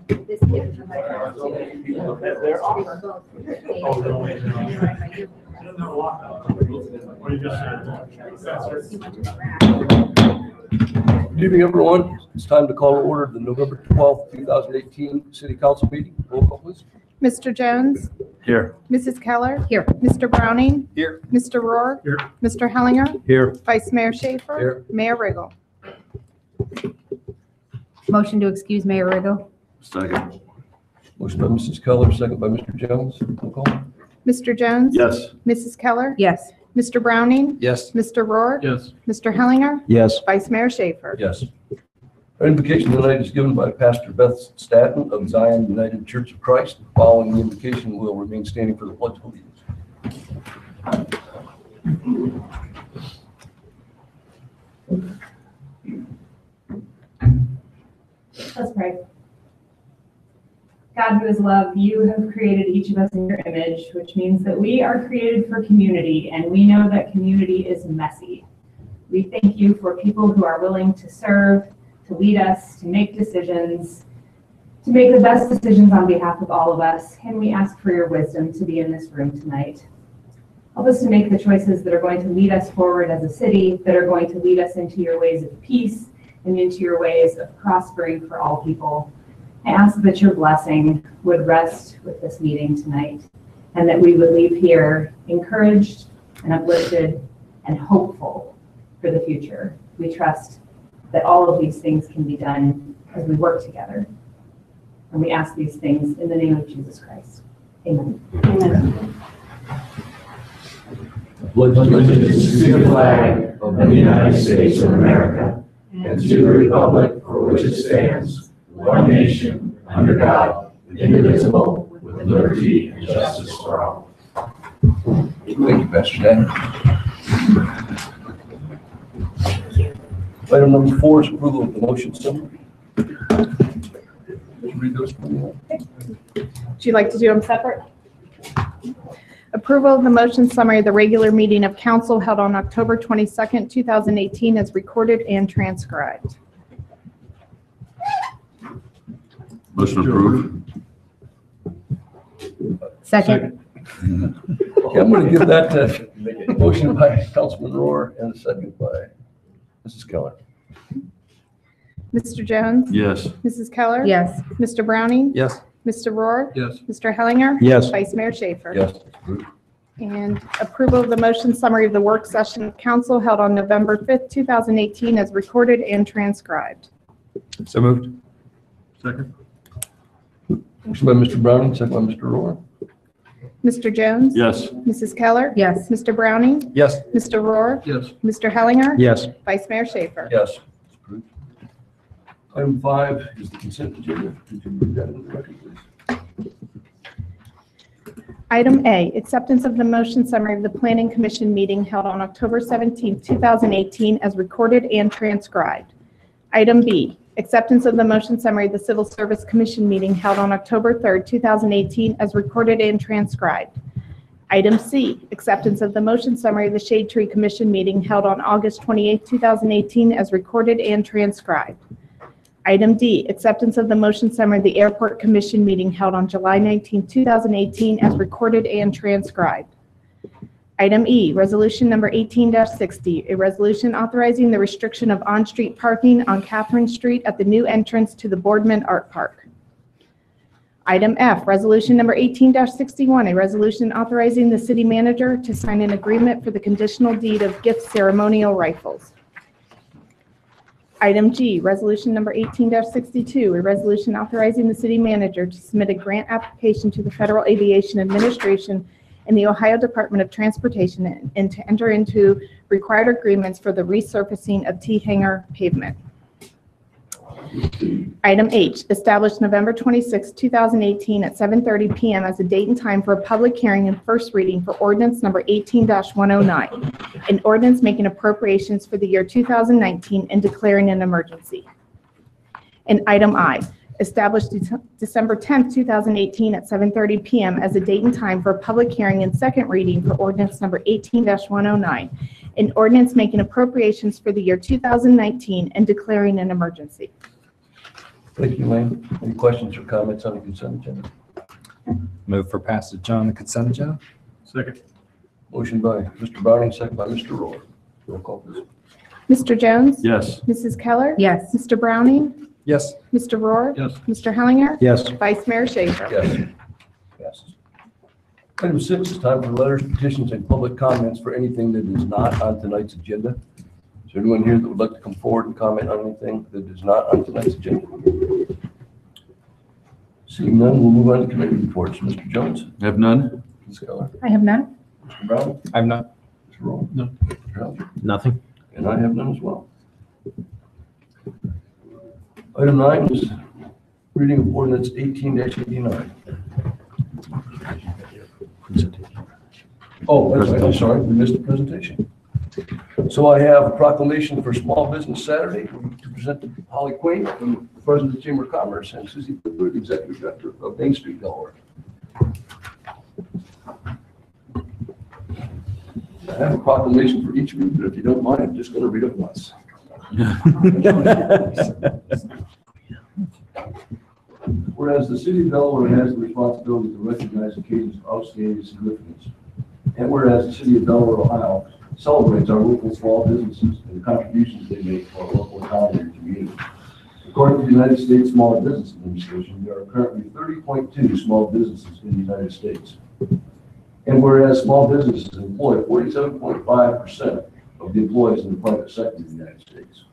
This gives them They're off. Good evening, everyone. It's time to call to order the November 12th, 2018 City Council meeting. Roll call, please. Mr. Jones? Here. Mrs. Keller? Here. Mr. Browning? Here. Mr. Rohr? Here. Mr. Hellinger? Here. Vice Mayor Schaefer? Here. Mayor Riggle? Motion to excuse Mayor Riggle. Second. Motion by Mrs. Keller, second by Mr. Jones. Roll call. Mr. Jones? Yes. Mrs. Keller? Yes. Mr. Browning? Yes. Mr. Rohr? Yes. Mr. Hellinger? Yes. Vice Mayor Schaefer? Yes. Our invocation tonight is given by Pastor Beth Staton of Zion United Church of Christ. Following the invocation, we'll remain standing for the pledge of allegiance. Let's pray. God, who is love, you have created each of us in your image, which means that we are created for community, and we know that community is messy. We thank you for people who are willing to serve, to lead us, to make decisions, to make the best decisions on behalf of all of us, and we ask for your wisdom to be in this room tonight. Help us to make the choices that are going to lead us forward as a city, that are going to lead us into your ways of peace and into your ways of prospering for all people. I ask that your blessing would rest with this meeting tonight, and that we would leave here encouraged and uplifted and hopeful for the future. We trust that all of these things can be done as we work together. And we ask these things in the name of Jesus Christ. Amen. Amen. Allegiance to the flag of the United States of America and to the republic for which it stands, one nation, under God, indivisible, with liberty and justice for all. Thank you, Pastor Staton. Item number 4 is approval of the motion summary. Would you read those for me? Would you like to do them separate? Approval of the motion summary of the regular meeting of council held on October 22nd, 2018 as recorded and transcribed. Motion approved. Second. Okay, I'm going to give that motion by Councilman Rohr and a second by Mrs. Keller. Mr. Jones? Yes. Mrs. Keller? Yes. Mr. Browning? Yes. Mr. Rohr? Yes. Mr. Hellinger? Yes. Vice Mayor Schaefer? Yes. And approval of the motion summary of the work session of council held on November 5th, 2018 as recorded and transcribed. So moved. Second. Motion by Mr. Browning, second by Mr. Rohr. Mr. Jones? Yes. Mrs. Keller? Yes. Mr. Browning? Yes. Mr. Rohr? Yes. Mr. Hellinger? Yes. Vice Mayor Schaefer? Yes. Approved. Item 5 is the consent agenda. Could you read that in the record, please? Item A, acceptance of the motion summary of the Planning Commission meeting held on October 17, 2018 as recorded and transcribed. Item B, acceptance of the motion summary of the Civil Service Commission meeting held on October 3, 2018 as recorded and transcribed. Item C, acceptance of the motion summary of the Shade Tree Commission meeting held on August 28, 2018 as recorded and transcribed. Item D, acceptance of the motion summary of the Airport Commission meeting held on July 19, 2018 as recorded and transcribed. Item E, resolution number 18-60, a resolution authorizing the restriction of on-street parking on Catherine Street at the new entrance to the Boardman Art Park. Item F, resolution number 18-61, a resolution authorizing the city manager to sign an agreement for the conditional deed of gift ceremonial rifles. Item G, resolution number 18-62, a resolution authorizing the city manager to submit a grant application to the Federal Aviation Administration and the Ohio Department of Transportation and to enter into required agreements for the resurfacing of T-hanger pavement. Item H, established November 26, 2018 at 7:30 p.m. as a date and time for a public hearing and first reading for ordinance number 18-109, an ordinance making appropriations for the year 2019 and declaring an emergency. And item I, established December 10, 2018 at 7:30 p.m. as a date and time for a public hearing and second reading for ordinance number 18-109, an ordinance making appropriations for the year 2019 and declaring an emergency. Thank you, Lane. Any questions or comments on the consent agenda? Move for passage on the consent agenda? Second. Motion by Mr. Browning, second by Mr. Rohr. Roll call, please. Mr. Jones? Yes. Mrs. Keller? Yes. Mr. Browning? Yes. Mr. Rohr? Yes. Mr. Hellinger? Yes. Vice Mayor Schaefer? Yes. Passes. Item 6 is time for letters, petitions, and public comments for anything that is not on tonight's agenda. Is there anyone here that would like to come forward and comment on anything that is not on tonight's agenda? Seeing none, we'll move on to committee reports. Mr. Jones? Have none? Ms. Keller? I have none. Mr. Brown? I'm not. Mr. Roll? No. Mr. Hellinger? Nothing. And I have none as well. Item 9 is reading of ordinance 18-89. Oh, that's right. I'm sorry, we missed the presentation. So I have a proclamation for Small Business Saturday to present to Holly Quinn, the President of the Chamber of Commerce, and Susie Pickford, the Executive Director of Main Street, Delaware. I have a proclamation for each of you, but if you don't mind, I'm just going to read it once. Whereas the City of Delaware has the responsibility to recognize occasions of outstanding significance, and whereas the City of Delaware, Ohio, celebrates our local small businesses and the contributions they make to our local economy and community. According to the United States Small Business Administration, there are currently 30.2 small businesses in the United States. And whereas small businesses employ 47.5% of the employees in the private sector in the United States.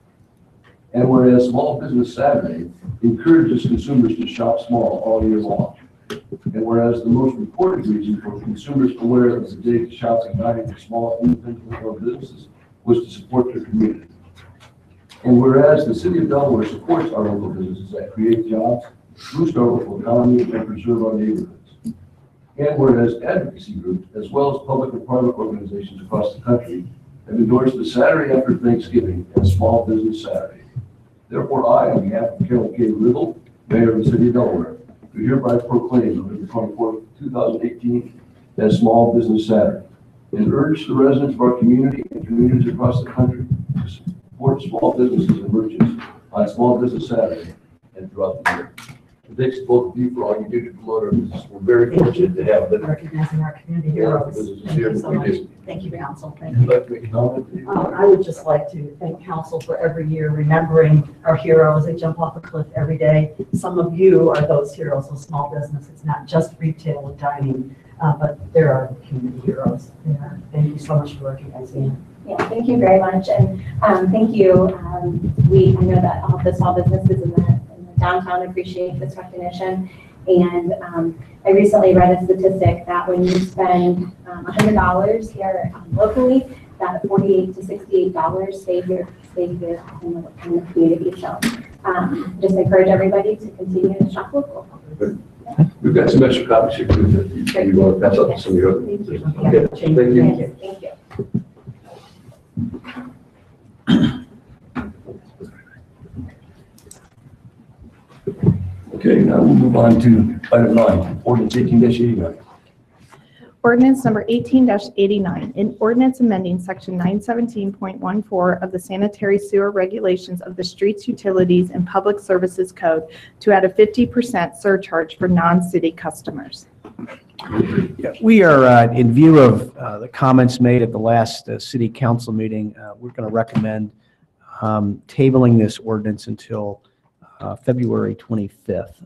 And whereas Small Business Saturday encourages consumers to shop small all year long. And whereas the most important reason for consumers aware of the day to shop and dining for small independently owned businesses was to support their community. And whereas the City of Delaware supports our local businesses that create jobs, boost our local economy, and preserve our neighborhoods. And whereas advocacy groups, as well as public and private organizations across the country, have endorsed the Saturday after Thanksgiving as Small Business Saturday. Therefore, I, on behalf of Carol K. Little, Mayor of the City of Delaware, do hereby proclaim November 24th, 2018 as Small Business Saturday, and urge the residents of our community and communities across the country to support small businesses and merchants on Small Business Saturday and throughout the year. Thanks to both of you for all you do to promote our business. We're very fortunate to have them. Recognizing our community Yeah, heroes. businesses Thank here you so every much. day. Thank you, council. Thank Would you. you like to make a comment? I would just like to thank council for every year remembering our heroes. They jump off a cliff every day. Some of you are those heroes of small business. It's not just retail and dining, but there are community heroes there. Thank you so much for recognizing them. Yeah, thank you very much, and thank you. I know that all the small businesses in the downtown appreciate this recognition, and I recently read a statistic that when you spend $100 here locally, that $48 to $68 stay here in the community. So just encourage everybody to continue to shop local. We've got some extra copies here too that you want to pass out to some of your other. Thank you. Okay, thank you. Thank you. Okay, now we'll move on to item 9, ordinance 18-89. Ordinance number 18-89, an ordinance amending section 917.14 of the sanitary sewer regulations of the Streets, Utilities, and Public Services Code to add a 50% surcharge for non-city customers. Yeah, we are, in view of the comments made at the last city council meeting, we're going to recommend tabling this ordinance until February 25th.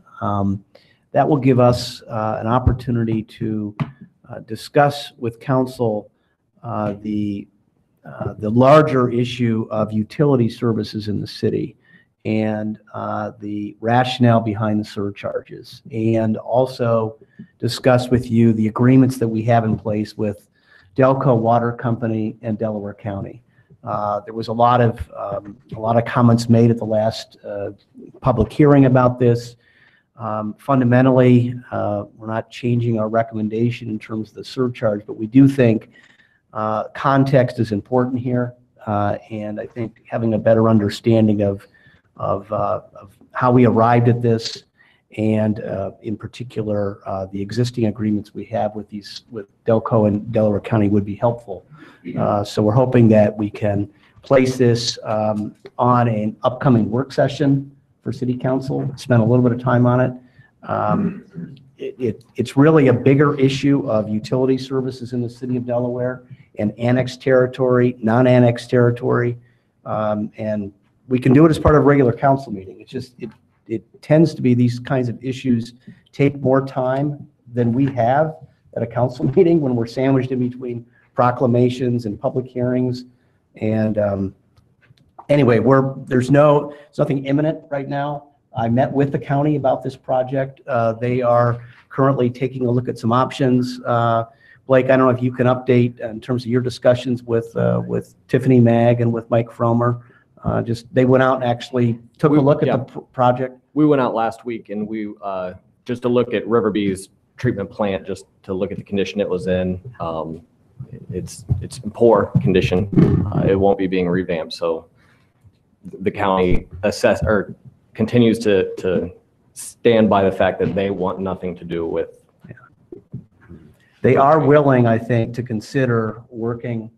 That will give us an opportunity to discuss with council the larger issue of utility services in the city and the rationale behind the surcharges, and also discuss with you the agreements that we have in place with Delco Water Company and Delaware County. There was a lot of comments made at the last public hearing about this. Fundamentally, we're not changing our recommendation in terms of the surcharge, but we do think context is important here, and I think having a better understanding of how we arrived at this, and in particular the existing agreements we have with Delco and Delaware County would be helpful. So we're hoping that we can place this on an upcoming work session for city council, spent a little bit of time on it. It's really a bigger issue of utility services in the city of Delaware and annexed territory, non-annexed territory. And we can do it as part of a regular council meeting. It's just, it tends to be these kinds of issues take more time than we have at a council meeting when we're sandwiched in between proclamations and public hearings. And anyway, there's nothing imminent right now. I met with the county about this project. They are currently taking a look at some options. Blake, I don't know if you can update in terms of your discussions with Tiffany Mag and with Mike Fromer. They went out and actually took a look at the project. We went out last week and we just to look at Riverbee's treatment plant, just to look at the condition it was in. It's in poor condition. It won't be being revamped. So the county continues to stand by the fact that they want nothing to do with. They are willing, I think, to consider working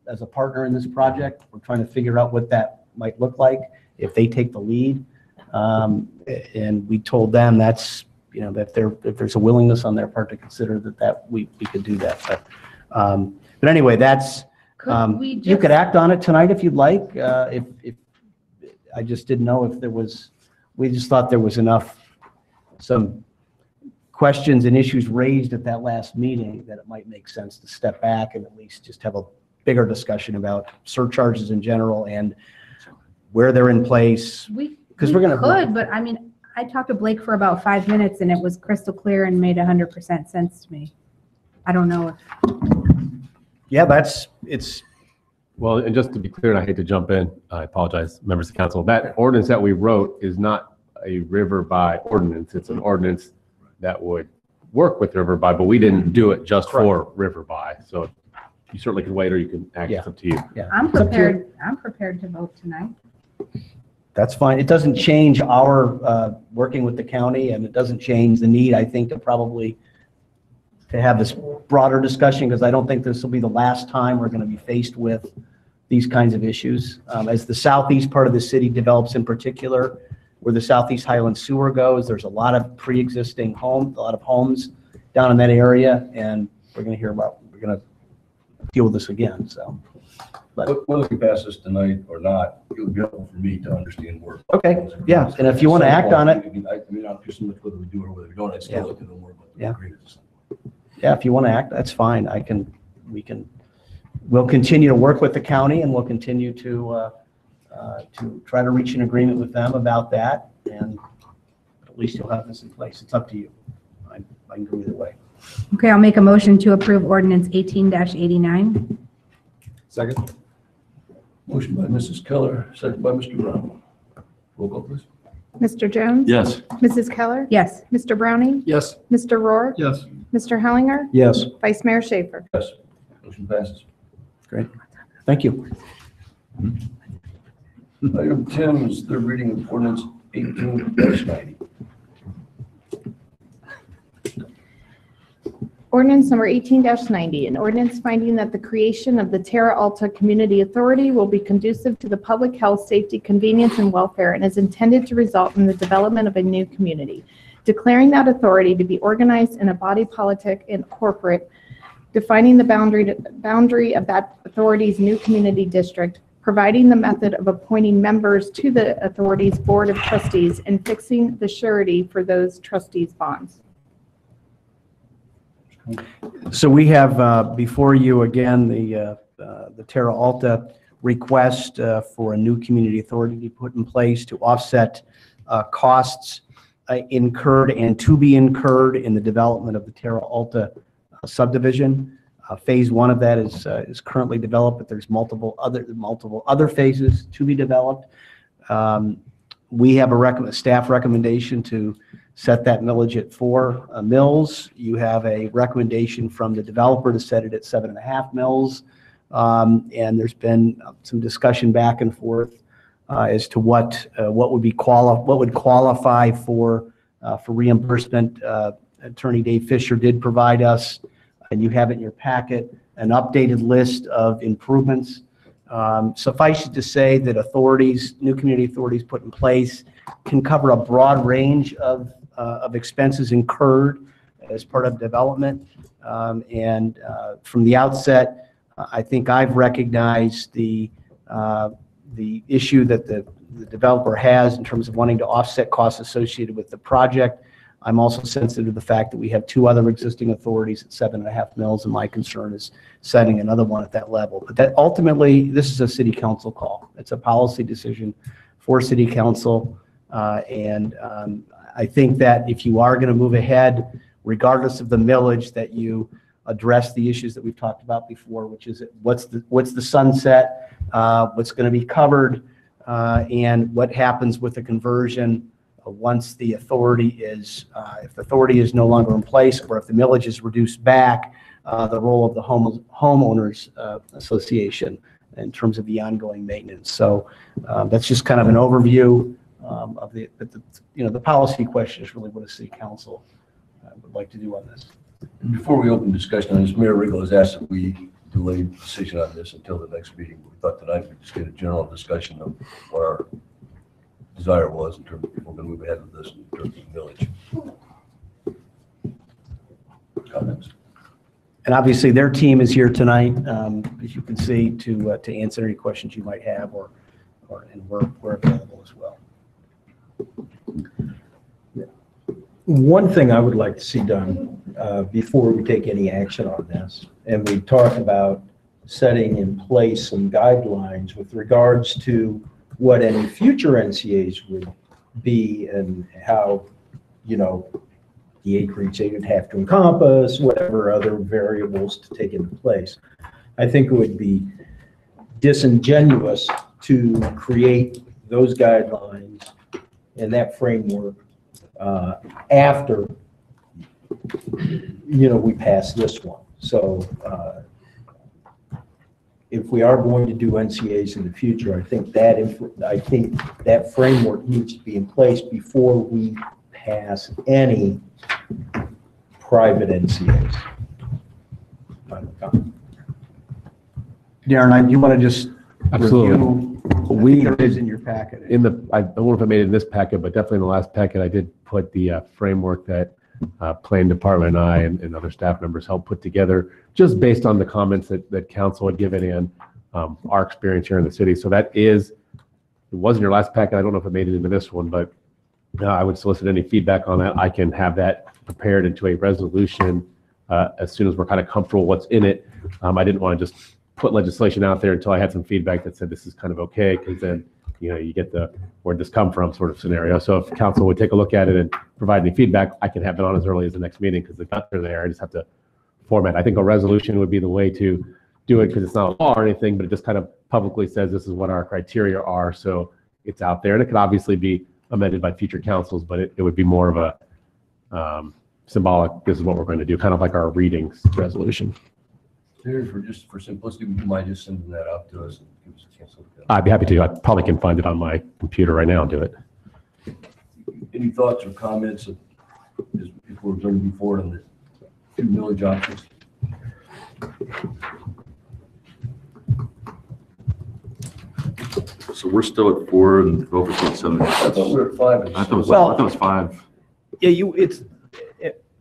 as a partner in this project. We're trying to figure out what that might look like if they take the lead. And we told them that's, that if there's a willingness on their part to consider that we could do that. But anyway, that's, you could act on it tonight if you'd like. If I just didn't know if there was, we just thought there was some questions and issues raised at that last meeting that it might make sense to step back and at least just have a bigger discussion about surcharges in general and where they're in place. Because we're going to. But I mean, I talked to Blake for about 5 minutes and it was crystal clear and made 100% sense to me. I don't know if. Yeah, it's. Well, and just to be clear, and I hate to jump in, I apologize, members of council, that ordinance that we wrote is not a river by ordinance. It's an ordinance that would work with river by, but we didn't do it just for river by. So you certainly can wait or you can act. It's up to you. Yeah. I'm prepared to vote tonight. That's fine. It doesn't change our working with the county, and it doesn't change the need, I think, to have this broader discussion, because I don't think this will be the last time we're going to be faced with these kinds of issues. As the southeast part of the city develops in particular, where the Southeast Highland Sewer goes, there's a lot of pre-existing homes down in that area, and we're going to deal with this again, so. But whether we pass this tonight or not, it would be helpful for me to understand more. Okay, yeah, and if you want to act on it. I mean, not just so much whether we do or whether we don't, I'd still like to know more about the agreement. Yeah, if you want to act, that's fine. We'll continue to work with the county, and we'll continue to try to reach an agreement with them about that, and at least you'll have this in place. It's up to you. I can go either way. Okay, I'll make a motion to approve ordinance 18-89. Second. Motion by Mrs. Keller, second by Mr. Brown. Roll call, please. Mr. Jones? Yes. Mrs. Keller? Yes. Mr. Browning? Yes. Mr. Rohr? Yes. Mr. Hellinger? Yes. Vice Mayor Schaefer? Yes. Motion passes. Great. Thank you. Item 10 is third reading of ordinance 18-90. Ordinance number 18-90, an ordinance finding that the creation of the Terra Alta Community Authority will be conducive to the public health, safety, convenience, and welfare, and is intended to result in the development of a new community. Declaring that authority to be organized in a body politic and corporate, defining the boundary of that authority's new community district, providing the method of appointing members to the authority's board of trustees, and fixing the surety for those trustees' bonds. So we have before you again the Terra Alta request for a new community authority to be put in place to offset costs incurred and to be incurred in the development of the Terra Alta subdivision. Phase 1 of that is currently developed, but there's multiple other phases to be developed. We have a staff recommendation to set that millage at 4 mills. You have a recommendation from the developer to set it at 7.5 mills. And there's been some discussion back and forth as to what would qualify for reimbursement. Attorney Dave Fisher did provide us, and you have it in your packet, an updated list of improvements. Suffice it to say that new community authorities put in place can cover a broad range of expenses incurred as part of development. And from the outset, I think I've recognized the issue that the developer has in terms of wanting to offset costs associated with the project. I'm also sensitive to the fact that we have two other existing authorities at 7.5 mils, and my concern is setting another one at that level. But that ultimately, this is a city council call. It's a policy decision for city council. I think that if you are going to move ahead, regardless of the millage, that you address the issues that we've talked about before, which is what's the sunset, what's going to be covered, and what happens with the conversion once the authority is, if the authority is no longer in place, or if the millage is reduced back, the role of the homeowners association in terms of the ongoing maintenance. So that's just kind of an overview of the policy question is really what a city council would like to do on this. Before we open discussion on this, Mayor Riggle has asked that we delay the decision on this until the next meeting. We thought tonight we'd just get a general discussion of what our desire was in terms of if we're going to move ahead with this in terms of village. Comments? And obviously their team is here tonight, as you can see, to answer any questions you might have, and we're available as well. One thing I would like to see done before we take any action on this, and we talked about setting in place some guidelines with regards to what any future NCAs would be and how, the acreage they would have to encompass, whatever other variables to take into place. I think it would be disingenuous to create those guidelines and that framework after, we pass this one. So if we are going to do NCAs in the future, I think that framework needs to be in place before we pass any private NCAs. Darren, you want to just Absolutely. review what is in your packet? I don't know if I made it in this packet, but definitely in the last packet, I did put the framework that Planning Department and I and other staff members helped put together, just based on the comments that council had given and our experience here in the city. So it was in your last packet. I don't know if I made it into this one, but I would solicit any feedback on that. I can have that prepared into a resolution as soon as we're kind of comfortable what's in it. I didn't want to just put legislation out there until I had some feedback that said this is kind of okay, because then you get the where'd this come from sort of scenario. So if council would take a look at it and provide any feedback, I can have it on as early as the next meeting, because the guts are there. I just have to format. I think a resolution would be the way to do it, because it's not a law or anything, but it just kind of publicly says this is what our criteria are. So it's out there, and it could obviously be amended by future councils, but it would be more of a symbolic, this is what we're going to do, kind of like our readings resolution. For simplicity, would you mind just sending that out to us and give us a chance to look at it? I'd be happy to. I probably can find it on my computer right now and do it. Any thoughts or comments if we're going to move forward on the two millage options? So we're still at 4 and the developer's at 7. I thought we were at 5. I thought it was 5. Yeah,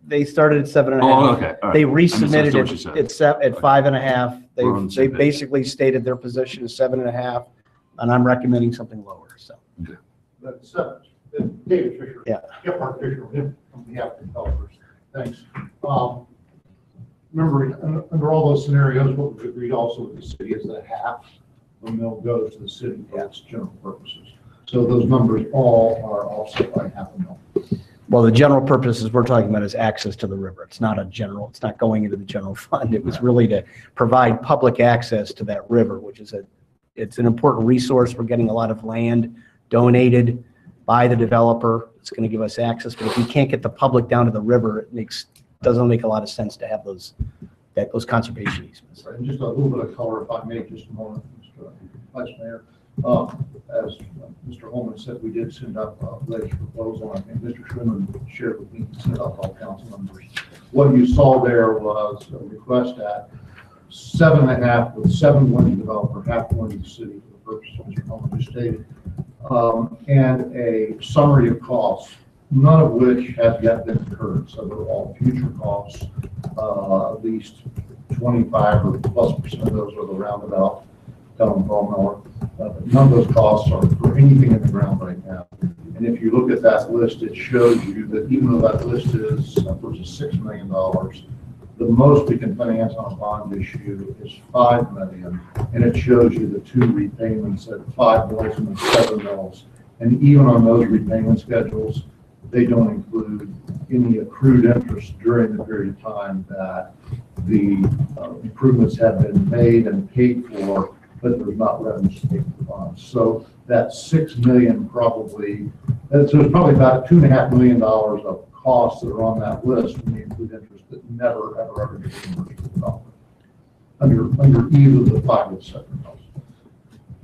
they started at 7.5. Oh, okay. All right. They I misunderstood what resubmitted you said. at 5.5. We're on the They same page. basically stated their position is 7.5, and I'm recommending something lower. So. That's David Fisher. Yeah. Gephardt Fisher, on behalf of the developers. Thanks. Remember, under all those scenarios, what we agreed also with the city is that half of the mill goes to the city for its general purposes. So those numbers all are offset by half a mil. Well, the general purposes we're talking about is access to the river. It's not it's not going into the general fund. It was really to provide public access to that river, which is it's an important resource. We're getting a lot of land donated by the developer. It's going to give us access, but if you can't get the public down to the river, doesn't make a lot of sense to have those conservation easements. And just a little bit of color, if I may, just a moment, Mr. Vice Mayor. As Mr. Holman said, we did send up a ledge proposal. I think Mr. Schwimmer shared with me, sent out all council members. What you saw there was a request at 7.5 with 7 going to developer, half going to the city for the purpose of Mr. Holman just stated. and a summary of costs, none of which have yet been incurred. So they're all future costs. At least 25 or plus % of those are the roundabout down in Ball Miller. None of those costs are for anything in the ground right now. And if you look at that list, it shows you that even though that list is upwards of $6 million, the most we can finance on a bond issue is $5 million. And it shows you the two repayments at $5 million and $7 million. And even on those repayment schedules, they don't include any accrued interest during the period of time that the improvements have been made and paid for, but there's not revenue to pay for the bonds. So that $6 million probably, so it's probably about $2.5 million of costs that are on that list when you include interest that never, ever get reimbursed to the developer under either the 5 or the 7 million.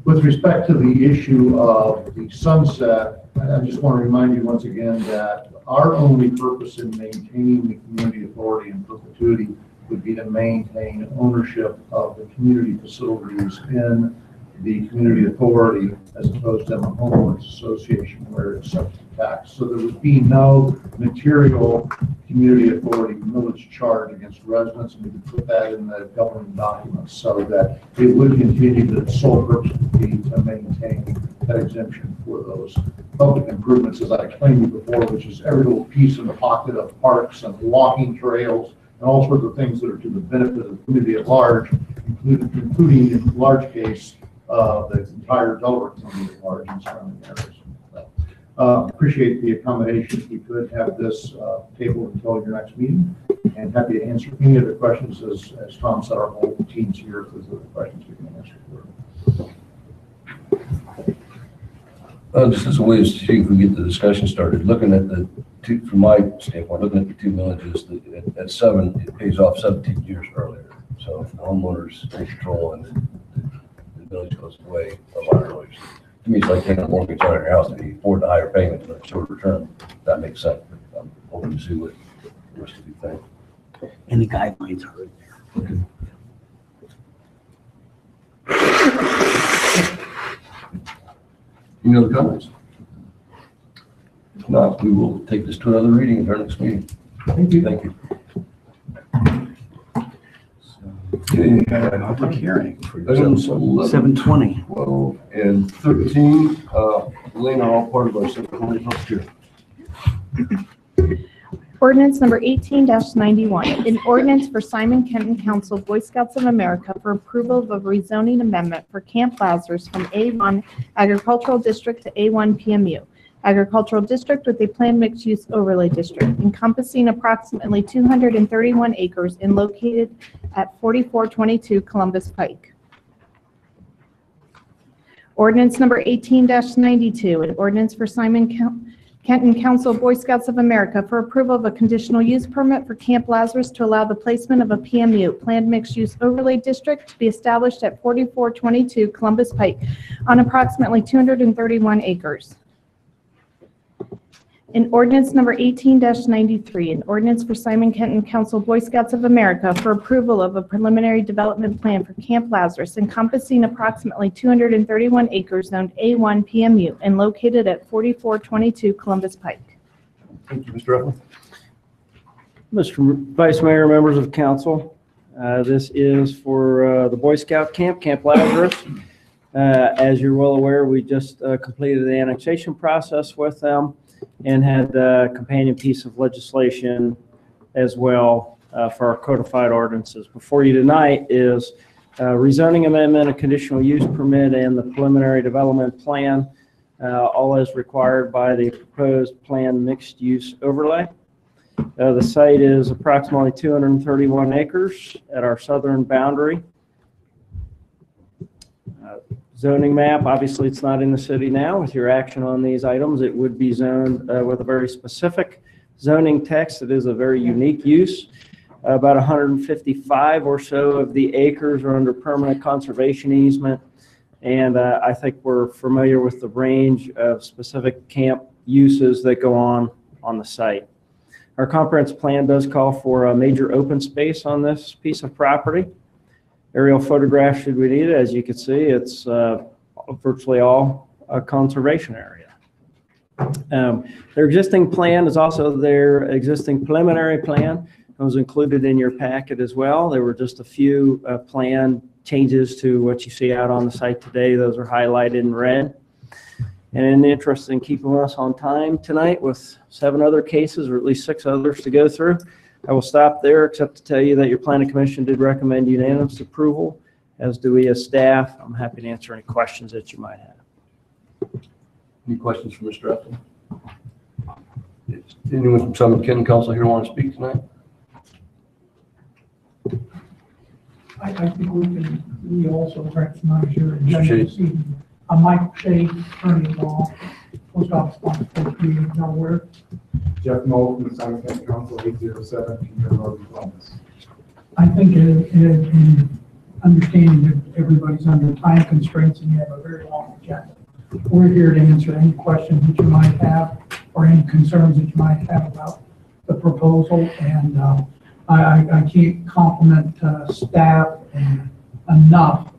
With respect to the issue of the sunset, I just want to remind you once again that our only purpose in maintaining the community authority in perpetuity would be to maintain ownership of the community facilities in the community authority as opposed to a homeowners association where it's subject to tax. So there would be no material community authority millage charge against residents, and we could put that in the governing documents so that it would continue. The sole purpose would be to maintain that exemption for those public improvements, as I explained to you before, which is every little piece in the pocket of parks and walking trails and all sorts of things that are to the benefit of the community at large, including in large case, the entire Delaware community at large and surrounding areas. Appreciate the accommodation. If we could have this table until your next meeting, and happy to answer any other questions. As Tom said, our whole team's here if there's other questions we can answer for. Just as a way to see if we get the discussion started, looking at the two, from my standpoint, looking at the 2 villages, at 7, it pays off 17 years earlier. So if the homeowners take control and the village goes away a lot earlier. To me, it's like taking a mortgage on your house and you afford the higher payment in a shorter term. That makes sense. But I'm hoping to see what the rest of you think. And the guidelines are in there. Any other comments? If not, we will take this to another reading at our next meeting. Thank you. Thank you. Okay, Public hearing for items 11, 720. 12, and 13. Elaine are all part of our 720 public hearing. Ordinance number 18-91, an ordinance for Simon Kenton Council Boy Scouts of America for approval of a rezoning amendment for Camp Lazarus from A1 Agricultural District to A1 PMU Agricultural District with a planned mixed-use overlay district encompassing approximately 231 acres and located at 4422 Columbus Pike. Ordinance number 18-92, an ordinance for Simon Kenton Council Boy Scouts of America for approval of a conditional use permit for Camp Lazarus to allow the placement of a PMU, planned mixed-use overlay district, to be established at 4422 Columbus Pike on approximately 231 acres. In ordinance number 18-93, an ordinance for Simon Kenton Council Boy Scouts of America for approval of a preliminary development plan for Camp Lazarus encompassing approximately 231 acres zoned A1 PMU and located at 4422 Columbus Pike. Thank you, Mr. Ruffin. Mr. Vice Mayor, members of council, this is for the Boy Scout camp, Camp Lazarus. As you're well aware, we just completed the annexation process with them and had a companion piece of legislation as well for our codified ordinances. Before you tonight is rezoning amendment, a conditional use permit, and the preliminary development plan, all as required by the proposed planned mixed-use overlay. The site is approximately 231 acres at our southern boundary. Zoning map, obviously it's not in the city now. With your action on these items, it would be zoned with a very specific zoning text. It is a very unique use. About 155 or so of the acres are under permanent conservation easement. And I think we're familiar with the range of specific camp uses that go on the site. Our comprehensive plan does call for a major open space on this piece of property. Aerial photograph should we need it. As you can see, it's virtually all conservation area. Their existing plan is also their existing preliminary plan. It was included in your packet as well. There were just a few plan changes to what you see out on the site today. Those are highlighted in red. And in the interest in keeping us on time tonight with 7 other cases, or at least 6 others to go through, I will stop there, except to tell you that your planning commission did recommend unanimous approval, as do we as staff. I'm happy to answer any questions that you might have. Any questions for Mr. Upton? Anyone from Summit Ken Council here want to speak tonight? I think we also recognize your Mr. agenda Shea. this evening. I'm Michael Shea, attorney at law, post office box 43, Delaware. Jeff Knoll from the Summit County Council, 807 Kingdom Road, Columbus. I think in understanding that everybody's under time constraints and you have a very long agenda, we're here to answer any questions that you might have or any concerns that you might have about the proposal. And I can't compliment staff enough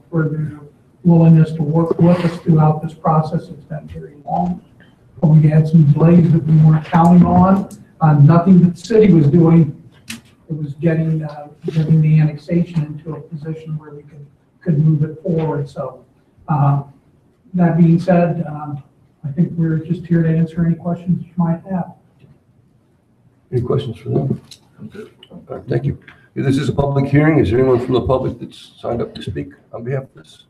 for their willingness to work with us throughout this process. It's been very long. We had some delays that we weren't counting on. Nothing that the city was doing. It was getting the annexation into a position where we could move it forward. So that being said, I think we're just here to answer any questions you might have. Any questions for them? All right, thank you. This is a public hearing. Is there anyone from the public that's signed up to speak on behalf of this?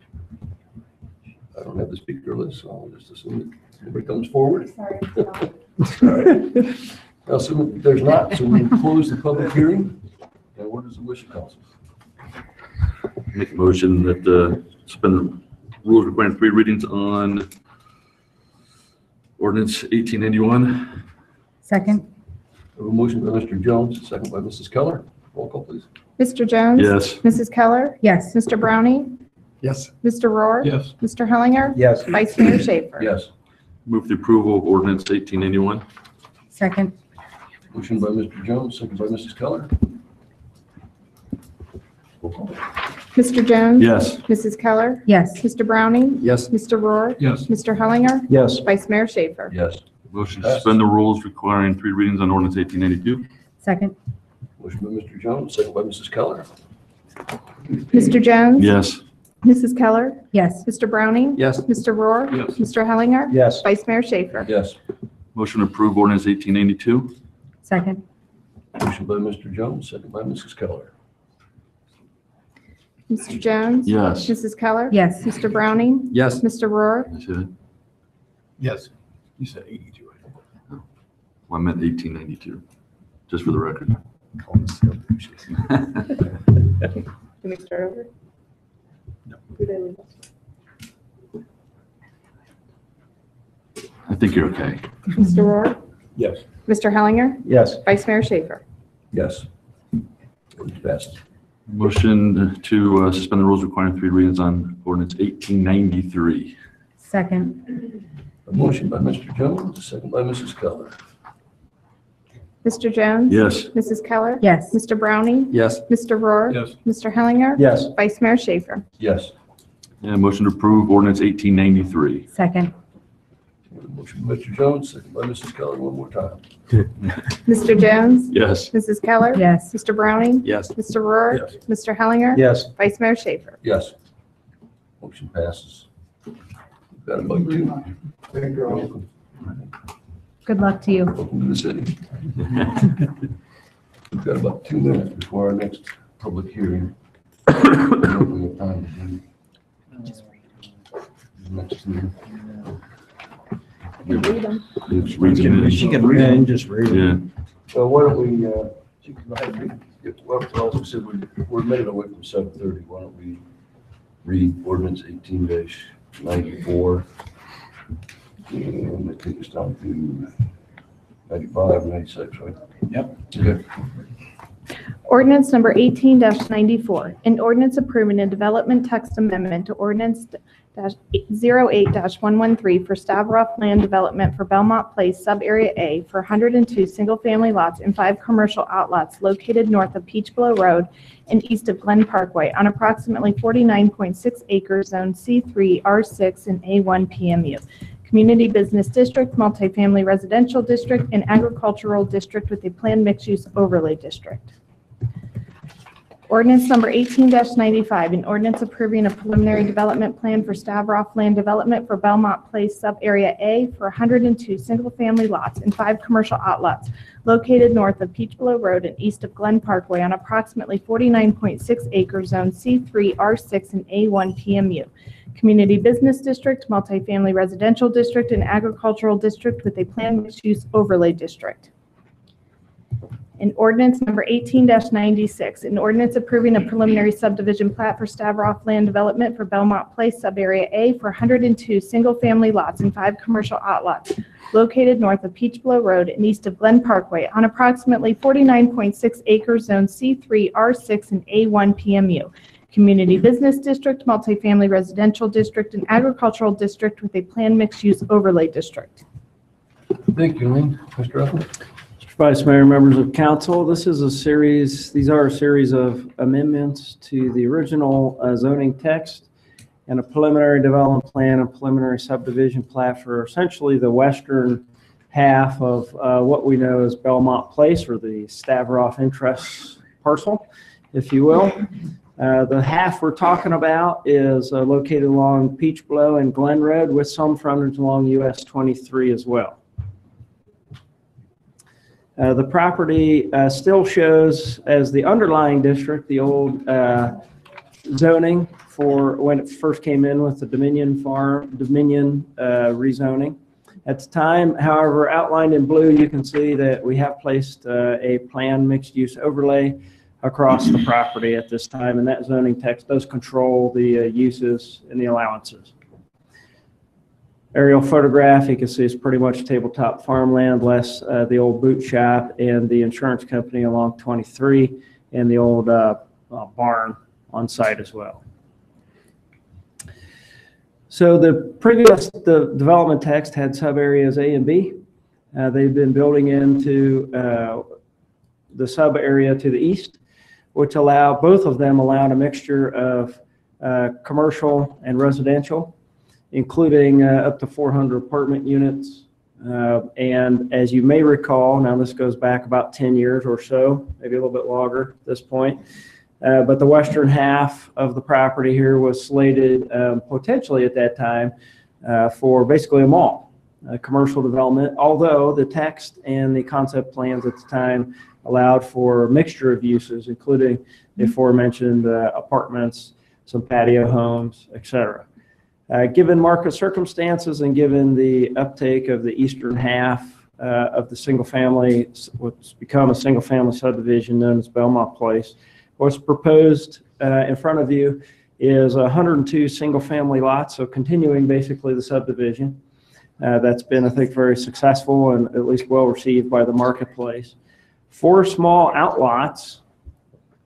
I don't have the speaker list, so I'll just assume that nobody comes forward. Sorry. All right. I'll assume that there's not, so we close the public hearing. And what is the wish of council? Make a motion that suspend the rules requiring 3 readings on ordinance 1881. Second? We have a motion by Mr. Jones, second by Mrs. Keller. Roll call, please. Mr. Jones? Yes. Mrs. Keller? Yes. Mr. Browning? Yes. Mr. Rohr? Yes. Mr. Hellinger? Yes. Vice Mayor Schaefer? Yes. Move the approval of ordinance 1881. Second? Motion by Mr. Jones, second by Mrs. Keller. Roll call. Mr. Jones? Yes. Mrs. Keller? Yes. Mr. Browning? Yes. Mr. Rohr? Yes. Mr. Hellinger? Yes. Vice Mayor Schaefer? Yes. Motion to suspend the rules requiring 3 readings on ordinance 1882. Second? Motion by Mr. Jones, second by Mrs. Keller. Mr. Jones? Yes. Mrs. Keller? Yes. Mr. Browning? Yes. Mr. Rohr? Yes. Mr. Hellinger? Yes. Vice Mayor Schaefer? Yes. Motion to approve ordinance 1882. Second? Motion by Mr. Jones, second by Mrs. Keller. Mr. Jones? Yes. Mrs. Keller? Yes. Mr. Browning? Yes. Mr. Rohr? I said it. Yes. You said 82. Well, I meant 1892, just for the record. Can we start over? No. Who did I leave off? I think you're okay. Mr. Rohr? Yes. Mr. Hellinger? Yes. Vice Mayor Schaefer? Yes. Ordinance passed. Motion to suspend the rules requiring 3 readings on ordinance 1893. Second? A motion by Mr. Jones, a second by Mrs. Keller. Mr. Jones? Yes. Mrs. Keller? Yes. Mr. Browning? Yes. Mr. Rohr? Yes. Mr. Hellinger? Yes. Vice Mayor Schaefer? Yes. And motion to approve ordinance 1893. Second? Motion by Mr. Jones, second by Mrs. Keller, one more time. Mr. Jones? Yes. Mrs. Keller? Yes. Mr. Browning? Yes. Mr. Rohr? Yes. Mr. Hellinger? Yes. Vice Mayor Schaefer? Yes. Motion passes. We've got about 2. Thank you all. Good luck to you. Welcome to the city. We've got about 2 minutes before our next public hearing. We have time to do the next 2. Read them. It's reading. She can read and just read it. Yeah. So why don't we, she can go ahead and read. Well, as we said, we're a minute away from 7:30. Why don't we read ordinance 18-94? And that takes us down to 95, 96, right? Yep. Okay. Ordinance number 18-94, an ordinance approving a development text amendment to ordinance 08-113 for Stavroff Land Development for Belmont Place, Sub-Area A, for 102 single-family lots and 5 commercial outlots located north of Peachblow Road and east of Glen Parkway on approximately 49.6 acres, Zone C3, R6, and A1 PMU. Community Business District, Multifamily Residential District, and Agricultural District with a planned mixed-use overlay district. Ordinance number 18-95, an ordinance approving a preliminary development plan for Stavroff Land Development for Belmont Place Sub-Area A for 102 single-family lots and 5 commercial outlots located north of Peachblow Road and east of Glen Parkway on approximately 49.6 acres, Zone C3, R6, and A1 PMU. Community Business District, Multifamily Residential District, and Agricultural District with a planned mixed-use overlay district. And ordinance number 18-96, an ordinance approving a preliminary subdivision plat for Stavroff Land Development for Belmont Place Sub-Area A for 102 single-family lots and 5 commercial outlots located north of Peachblow Road and east of Glen Parkway on approximately 49.6 acres, Zone C3, R6, and A1 PMU. Community Business District, Multifamily Residential District, and Agricultural District with a planned mixed-use overlay district. Thank you, Lee. Mr. Ethill? Vice Mayor, members of council, these are a series of amendments to the original zoning text and a preliminary development plan and preliminary subdivision plat for essentially the western half of what we know as Belmont Place, or the Stavroff interest parcel, if you will. The half we're talking about is located along Peachblow and Glen Road with some frontage along US 23 as well. The property still shows as the underlying district, the old zoning for when it first came in with the Dominion rezoning. At the time, however, outlined in blue, you can see that we have placed a planned mixed-use overlay across the property at this time, and that zoning text does control the uses and the allowances. Aerial photograph, you can see it's pretty much tabletop farmland, less the old boot shop and the insurance company along 23, and the old barn on site as well. So the development text had sub-areas A and B. They've been building into the sub-area to the east, which both of them allowed a mixture of commercial and residential, including up to 400 apartment units. And as you may recall, now this goes back about 10 years or so, maybe a little bit longer at this point, but the western half of the property here was slated potentially at that time for basically a mall, commercial development, although the text and the concept plans at the time allowed for a mixture of uses, including the aforementioned apartments, some patio homes, etc. Given market circumstances and given the uptake of the eastern half of the single family, what's become a single family subdivision known as Belmont Place, what's proposed in front of you is 102 single family lots, so continuing basically the subdivision. That's been, I think, very successful and at least well received by the marketplace. 4 small outlots.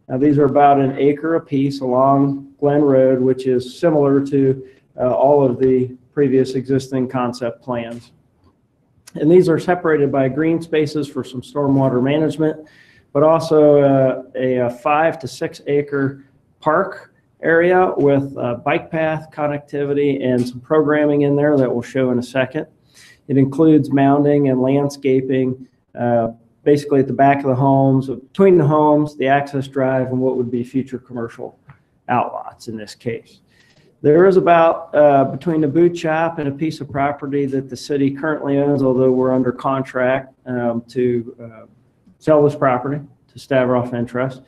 Now these are about an acre apiece along Glen Road, which is similar to all of the previous existing concept plans. And these are separated by green spaces for some stormwater management, but also a 5 to 6 acre park area with bike path connectivity and some programming in there that we'll show in a second. It includes mounding and landscaping basically at the back of the homes, between the homes, the access drive, and what would be future commercial outlots in this case. There is about between the boot shop and a piece of property that the city currently owns, although we're under contract to sell this property to Stavroff Interest.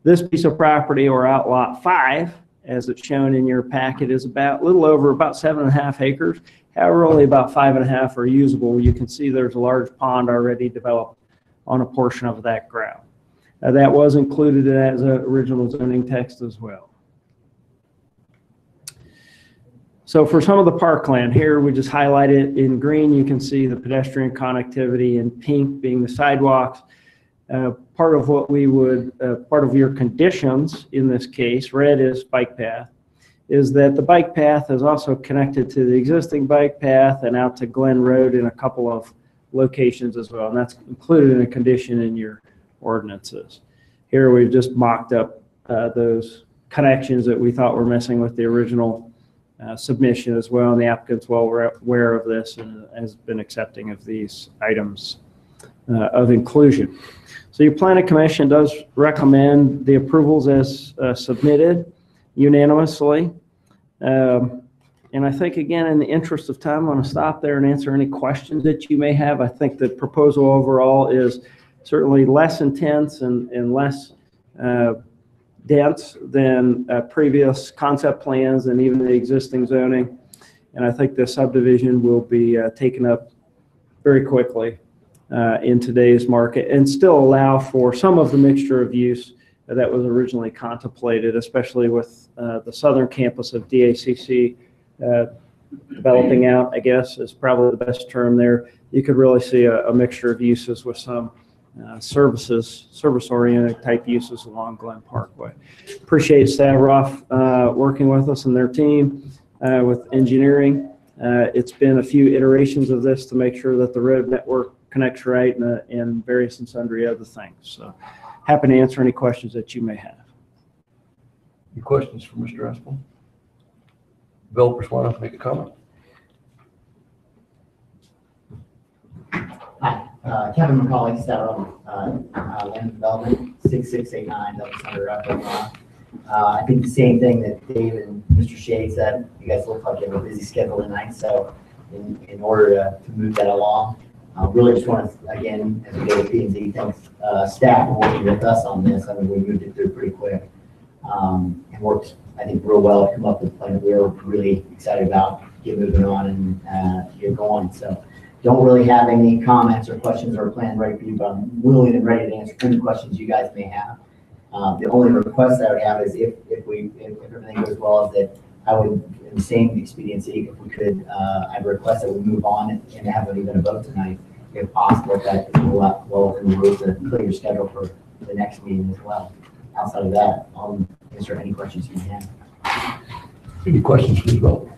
This piece of property, or outlot 5, as it's shown in your packet, is about a little over about 7.5 acres. However, only about 5.5 are usable. You can see there's a large pond already developed on a portion of that ground. That was included as an original zoning text as well. So for some of the parkland here, we just highlight it in green. You can see the pedestrian connectivity, in pink being the sidewalks. Part of what we would, part of your conditions in this case, red is bike path, is that the bike path is also connected to the existing bike path and out to Glen Road in a couple of locations as well. And that's included in a condition in your ordinances. Here we've just mocked up those connections that we thought were missing with the original submission as well. And the applicant's well aware of this and has been accepting of these items of inclusion. So your planning commission does recommend the approvals as submitted unanimously. And I think, again, in the interest of time, I'm going to stop there and answer any questions that you may have. I think the proposal overall is certainly less intense and less dense than previous concept plans and even the existing zoning. And I think the subdivision will be taken up very quickly in today's market and still allow for some of the mixture of use that was originally contemplated, especially with the southern campus of DACC developing out, I guess, is probably the best term there. You could really see a mixture of uses with some service-oriented type uses along Glen Parkway. Appreciate Stavroff working with us and their team with engineering. It's been a few iterations of this to make sure that the road network connects right and various and sundry other things. So happy to answer any questions that you may have. Any questions for Mr. Espel? Developers want to make a comment? Hi, Kevin McCauley, Stavroff, Land Development, 6689 Douglas Hunter Road. I think the same thing that Dave and Mr. Shade said. You guys look like you have a busy schedule tonight, so in order to move that along, really just want to, again, as we go to P&Z, thank staff for working with us on this. I mean, we moved it through pretty quick and worked, I think, real well to come up with a plan that we were really excited about, get moving on and get going. So don't really have any comments or questions or plan ready for you, but I'm willing and ready to answer any questions you guys may have. The only request I would have is if everything goes well, is that I would, in the same expediency, if we could, I'd request that we move on and have even a vote tonight, if possible, if that will allow well within the rules to clear your schedule for the next meeting as well. Outside of that, I'll answer any questions you may have. Any questions, please, Bill?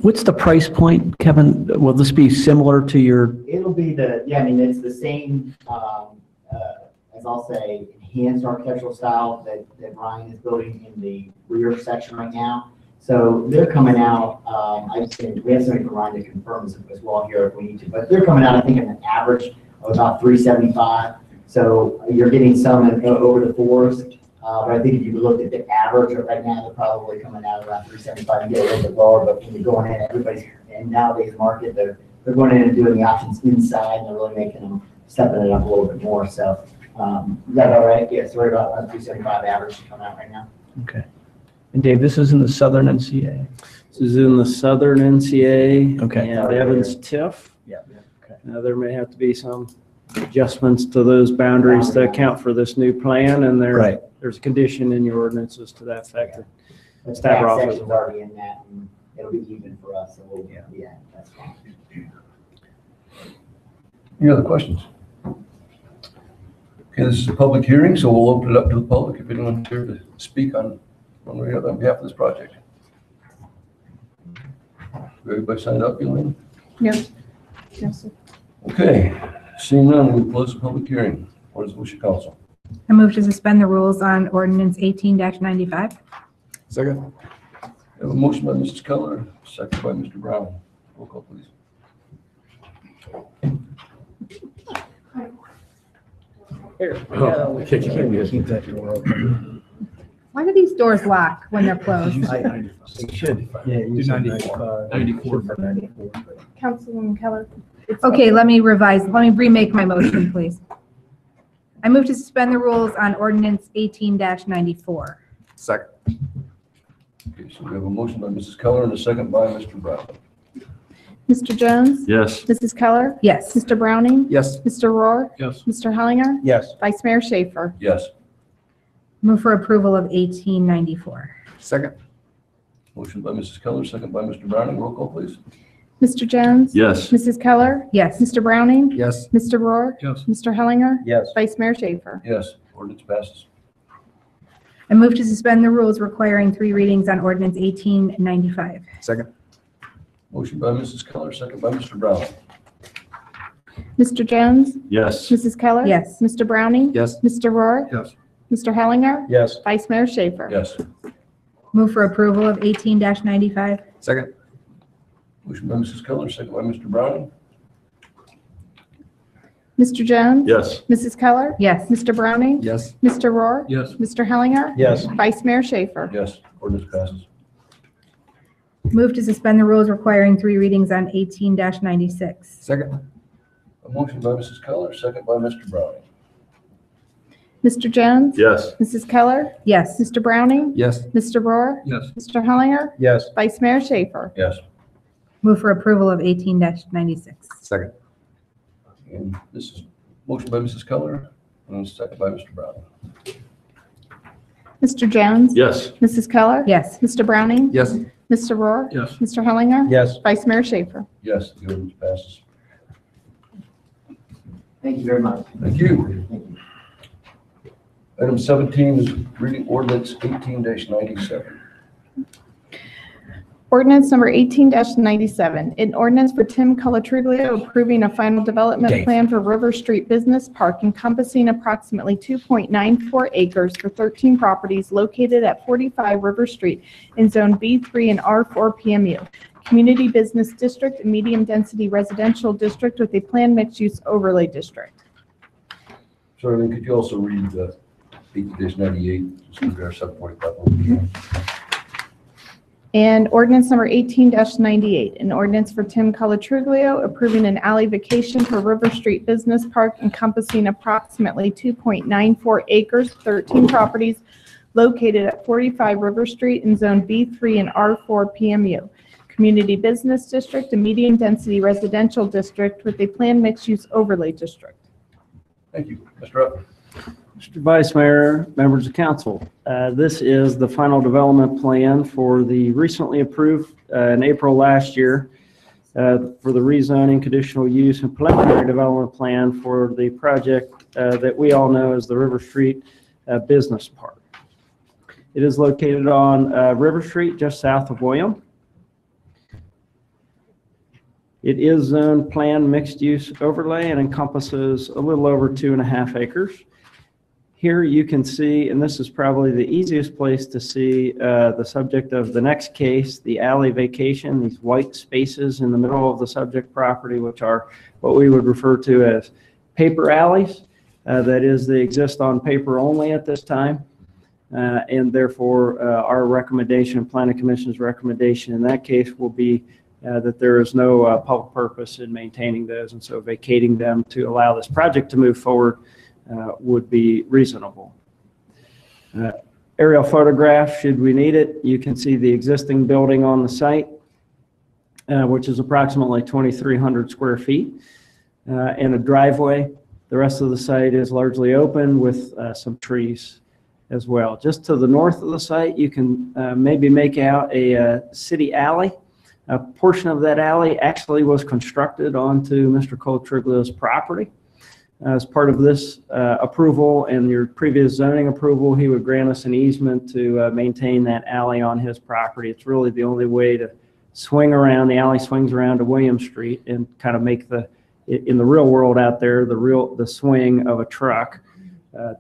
What's the price point, Kevin? Will this be similar to your? It'll be I mean, it's the same, as I'll say, enhanced architectural style that Ryan is building in the rear section right now. So they're coming out, we have somebody from Ryan to confirm this as well here if we need to, but they're coming out, I think, in an average of about $375. So you're getting some over the fours. But I think if you looked at the average right now, they're probably coming out around $375. You get a little bit lower, but when you're going in, everybody's in nowadays market, they're going in and doing the options inside, and they're really making them stepping it up a little bit more. So is that all right? Yeah, so we're about around $375 average coming out right now. Okay. And Dave, this is in the southern NCA. This is in the southern NCA. Okay. And Evans TIF. Yeah. Okay. Now there may have to be some adjustments to those boundaries to account for this new plan, and there's a condition in your ordinances to that effect. The back section's already in that, and it'll be even for us, so we'll, yeah, that's fine. Any other questions? Okay, this is a public hearing, so we'll open it up to the public if anyone's here to speak on one way or other on behalf of this project. Everybody signed up, Elaine? Yes. Yes, sir. Okay, seeing none, we'll close the public hearing. What is the wish of council? I move to suspend the rules on ordinance 18-95. Second. We have a motion by Mrs. Keller, second by Mr. Brown. Roll call, please. Keep that door open. Why do these doors lock when they're closed? It should. Yeah, you said 94. 94. Councilwoman Keller. Okay, let me remake my motion, please. I move to suspend the rules on ordinance 18-94. Second. Okay, so we have a motion by Mrs. Keller and a second by Mr. Brown. Mr. Jones? Yes. Mrs. Keller? Yes. Mr. Browning? Yes. Mr. Rohr? Yes. Mr. Hellinger? Yes. Vice Mayor Schaefer? Yes. Move for approval of 18-94. Second. Motion by Mrs. Keller, second by Mr. Browning. Roll call, please. Mr. Jones? Yes. Mrs. Keller? Yes. Mr. Browning? Yes. Mr. Rohr? Yes. Mr. Hellinger? Yes. Vice Mayor Schaefer? Yes, ordinance passes. I move to suspend the rules requiring 3 readings on ordinance 1895. Second. Motion by Mrs. Keller, second by Mr. Brown. Mr. Jones? Yes. Mrs. Keller? Yes. Mr. Browning? Yes. Mr. Rohr? Yes. Mr. Hellinger? Yes. Vice Mayor Schaefer? Yes. Move for approval of 18-95. Second. Motion by Mrs. Keller, second by Mr. Browning. Mr. Jones? Yes. Mrs. Keller? Yes. Mr. Browning? Yes. Mr. Rohr? Yes. Mr. Hellinger? Yes. Vice Mayor Schaefer? Yes, ordinance passes. Move to suspend the rules requiring 3 readings on 18-96. Second. A motion by Mrs. Keller, second by Mr. Browning. Mr. Jones? Yes. Mrs. Keller? Yes. Mr. Browning? Yes. Mr. Rohr? Yes. Mr. Hellinger? Yes. Vice Mayor Schaefer? Yes. Move for approval of 18-96. Second. And this is motion by Mrs. Keller and second by Mr. Browning. Mr. Jones? Yes. Mrs. Keller? Yes. Mr. Browning? Yes. Mr. Rohr? Yes. Mr. Hellinger? Yes. Vice Mayor Schaefer? Yes, the ordinance passes. Thank you very much. Thank you. Item 17 is reading ordinance 18-97. Ordinance number 18-97, an ordinance for Tim Colatriglio approving a final development plan for River Street Business Park encompassing approximately 2.94 acres for 13 properties located at 45 River Street in Zone B3 and R4 PMU, Community Business District and Medium Density Residential District with a planned mixed-use overlay district. Sorry, Lynn, could you also read 18-98, just under our 745? And ordinance number 18-98, an ordinance for Tim Colatriglio approving an alley vacation for River Street Business Park encompassing approximately 2.94 acres, 13 properties located at 45 River Street in Zone B3 and R4 PMU, Community Business District and Medium Density Residential District with a planned mixed-use overlay district. Thank you. Mr. Up. Mr. Vice Mayor, members of council, this is the final development plan for the recently approved in April last year for the rezoning, conditional use, and preliminary development plan for the project that we all know as the River Street Business Park. It is located on River Street, just south of William. It is zone plan mixed-use overlay and encompasses a little over 2.5 acres. Here you can see, and this is probably the easiest place to see the subject of the next case, the alley vacation, these white spaces in the middle of the subject property, which are what we would refer to as paper alleys. That is, they exist on paper only at this time. And therefore, our recommendation, Planning Commission's recommendation in that case will be that there is no public purpose in maintaining those. And so vacating them to allow this project to move forward would be reasonable. Aerial photograph, should we need it, you can see the existing building on the site, which is approximately 2,300 square feet, and a driveway. The rest of the site is largely open with some trees as well. Just to the north of the site, you can maybe make out a city alley. A portion of that alley actually was constructed onto Mr. Colatriglio's property. As part of this approval and your previous zoning approval, he would grant us an easement to maintain that alley on his property. It's really the only way to swing around. The alley swings around to William Street and kind of make in the real world out there, the swing of a truck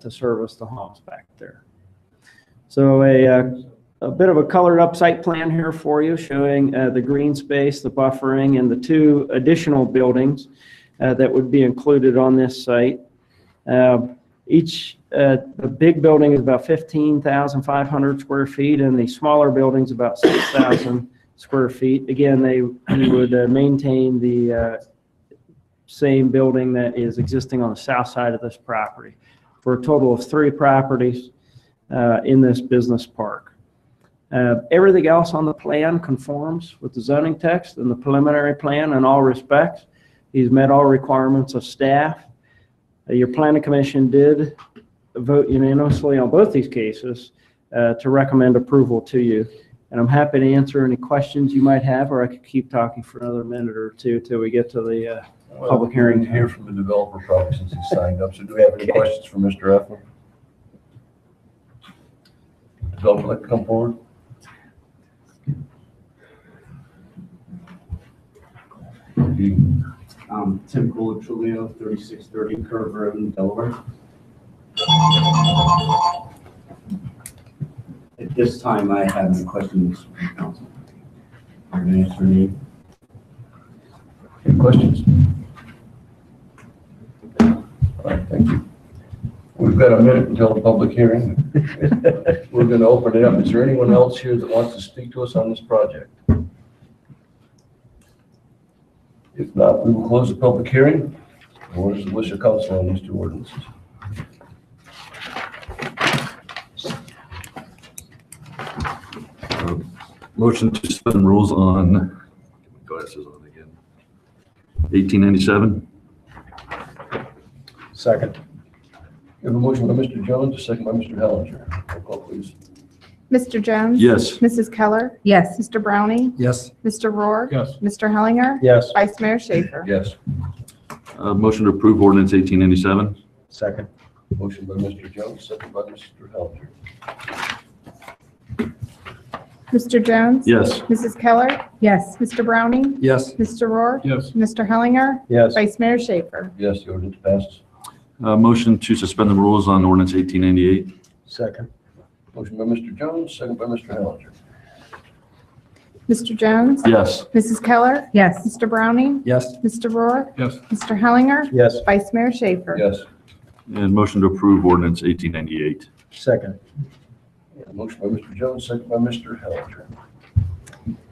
to service the homes back there. So a bit of a colored up site plan here for you, showing the green space, the buffering, and the 2 additional buildings that would be included on this site. The big building is about 15,500 square feet, and the smaller building's about 6,000 square feet. Again, they would maintain the same building that is existing on the south side of this property for a total of 3 properties in this business park. Everything else on the plan conforms with the zoning text and the preliminary plan in all respects. He's met all requirements of staff. Your planning commission did vote unanimously on both these cases to recommend approval to you And I'm happy to answer any questions you might have, or I could keep talking for another minute or two till we get to the public hearing. We need to hear from the developer probably since he's signed up. So do we have any questions for Mr. Eflin? Developer, like to come forward? Tim Colatrulio, 3630 Curve Road in Delaware. At this time, I have no questions from the council. I'm going to answer any. Any questions? All right, thank you. We've got a minute until the public hearing. We're going to open it up. Is there anyone else here that wants to speak to us on this project? If not, we will close the public hearing. What is the wish of council on these two ordinances? Motion to suspend rules on, get my glasses on again, 1897. Second. We have a motion by Mr. Jones, a second by Mr. Hellinger. Roll call, please. Mr. Jones? Yes. Mrs. Keller? Yes. Mr. Browning? Yes. Mr. Rohr? Yes. Mr. Hellinger? Yes. Vice Mayor Schaefer? Yes. Motion to approve ordinance 1897. Second. Motion by Mr. Jones, second by Mr. Hellinger. Mr. Jones? Yes. Mrs. Keller? Yes. Mr. Browning? Yes. Mr. Rohr? Yes. Mr. Hellinger? Yes. Vice Mayor Schaefer? Yes, the ordinance passes. Motion to suspend the rules on ordinance 1898. Second. Motion by Mr. Jones, second by Mr. Hellinger. Mr. Jones? Yes. Mrs. Keller? Yes. Mr. Browning? Yes. Mr. Rohr? Yes. Mr. Hellinger? Yes. Vice Mayor Schaefer? Yes. And motion to approve ordinance 1898. Second. Motion by Mr. Jones, second by Mr. Hellinger.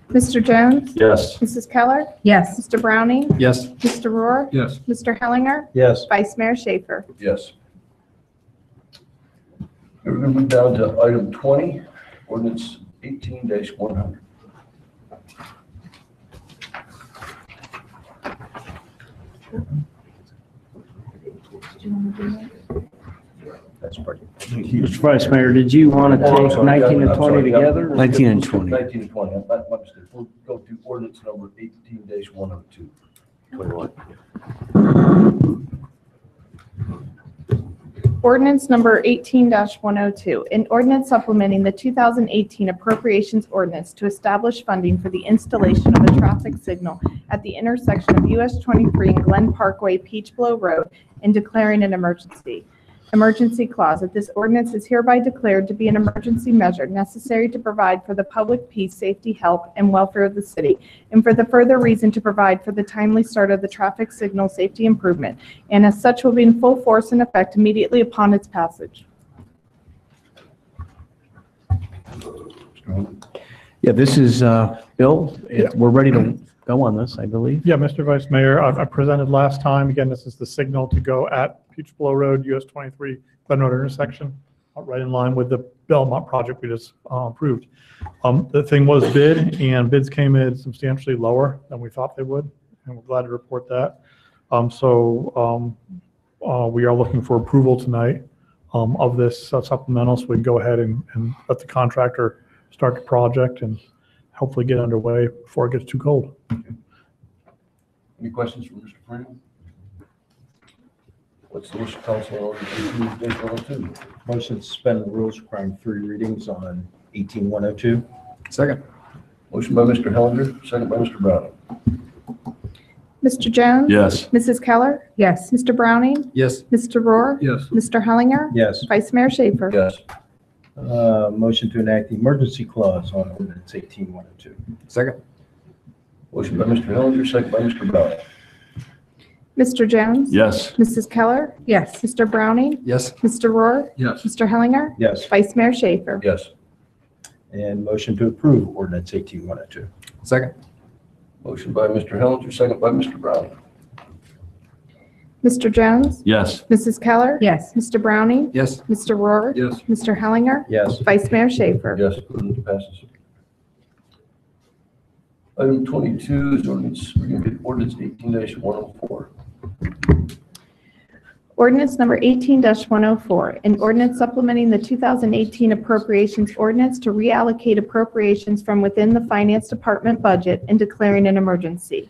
Mr. Jones? Yes. Mrs. Keller? Yes. Mr. Browning? Yes. Mr. Rohr? Yes. Mr. Hellinger? Yes. Vice Mayor Schaefer? Yes. We're going to move down to item 20, ordinance 18-100. That's pretty. Mr. Vice Mayor, did you want to take 19 and 20 together? 19 and 20. 19 and 20. My mistake. We'll go to ordinance number 18-102. 21. Ordinance number 18-102, an ordinance supplementing the 2018 appropriations ordinance to establish funding for the installation of a traffic signal at the intersection of US 23 and Glen Parkway Peach Blow Road and declaring an emergency. Emergency clause that this ordinance is hereby declared to be an emergency measure necessary to provide for the public peace, safety, health, and welfare of the city, and for the further reason to provide for the timely start of the traffic signal safety improvement, and as such will be in full force and effect immediately upon its passage. Yeah, this is, Bill, we're ready to go on this, I believe. Yeah, Mr. Vice Mayor, I presented last time. Again, this is the signal to go at Peach Blow Road, US 23, Glen Road intersection, right in line with the Belmont project we just approved. The thing was bid, and bids came in substantially lower than we thought they would, and we're glad to report that. We are looking for approval tonight of this supplemental, so we can go ahead and let the contractor start the project and hopefully get underway before it gets too cold. Any questions for Mr. Freeman? What's the wish of council on ordinance 18-102? Motion to suspend the rules requiring 3 readings on 18-102. Second. Motion by Mr. Hellinger, second by Mr. Browning. Mr. Jones? Yes. Mrs. Keller? Yes. Mr. Browning? Yes. Mr. Rohr? Yes. Mr. Hellinger? Yes. Vice Mayor Schaefer? Yes. Motion to enact the emergency clause on ordinance 18-102. Second. Motion by Mr. Hellinger, second by Mr. Browning. Mr. Jones? Yes. Mrs. Keller? Yes. Mr. Browning? Yes. Mr. Rohr? Yes. Mr. Hellinger? Yes. Vice Mayor Schaefer? Yes. And motion to approve ordinance 18-102. Second. Motion by Mr. Hellinger, second by Mr. Browning. Mr. Jones? Yes. Mrs. Keller? Yes. Mr. Browning? Yes. Mr. Rohr? Yes. Mr. Hellinger? Yes. Vice Mayor Schaefer? Yes, ordinance passes. Item 22 is ordinance 18-104. Ordinance number 18-104, an ordinance supplementing the 2018 appropriations ordinance to reallocate appropriations from within the Finance Department budget and declaring an emergency.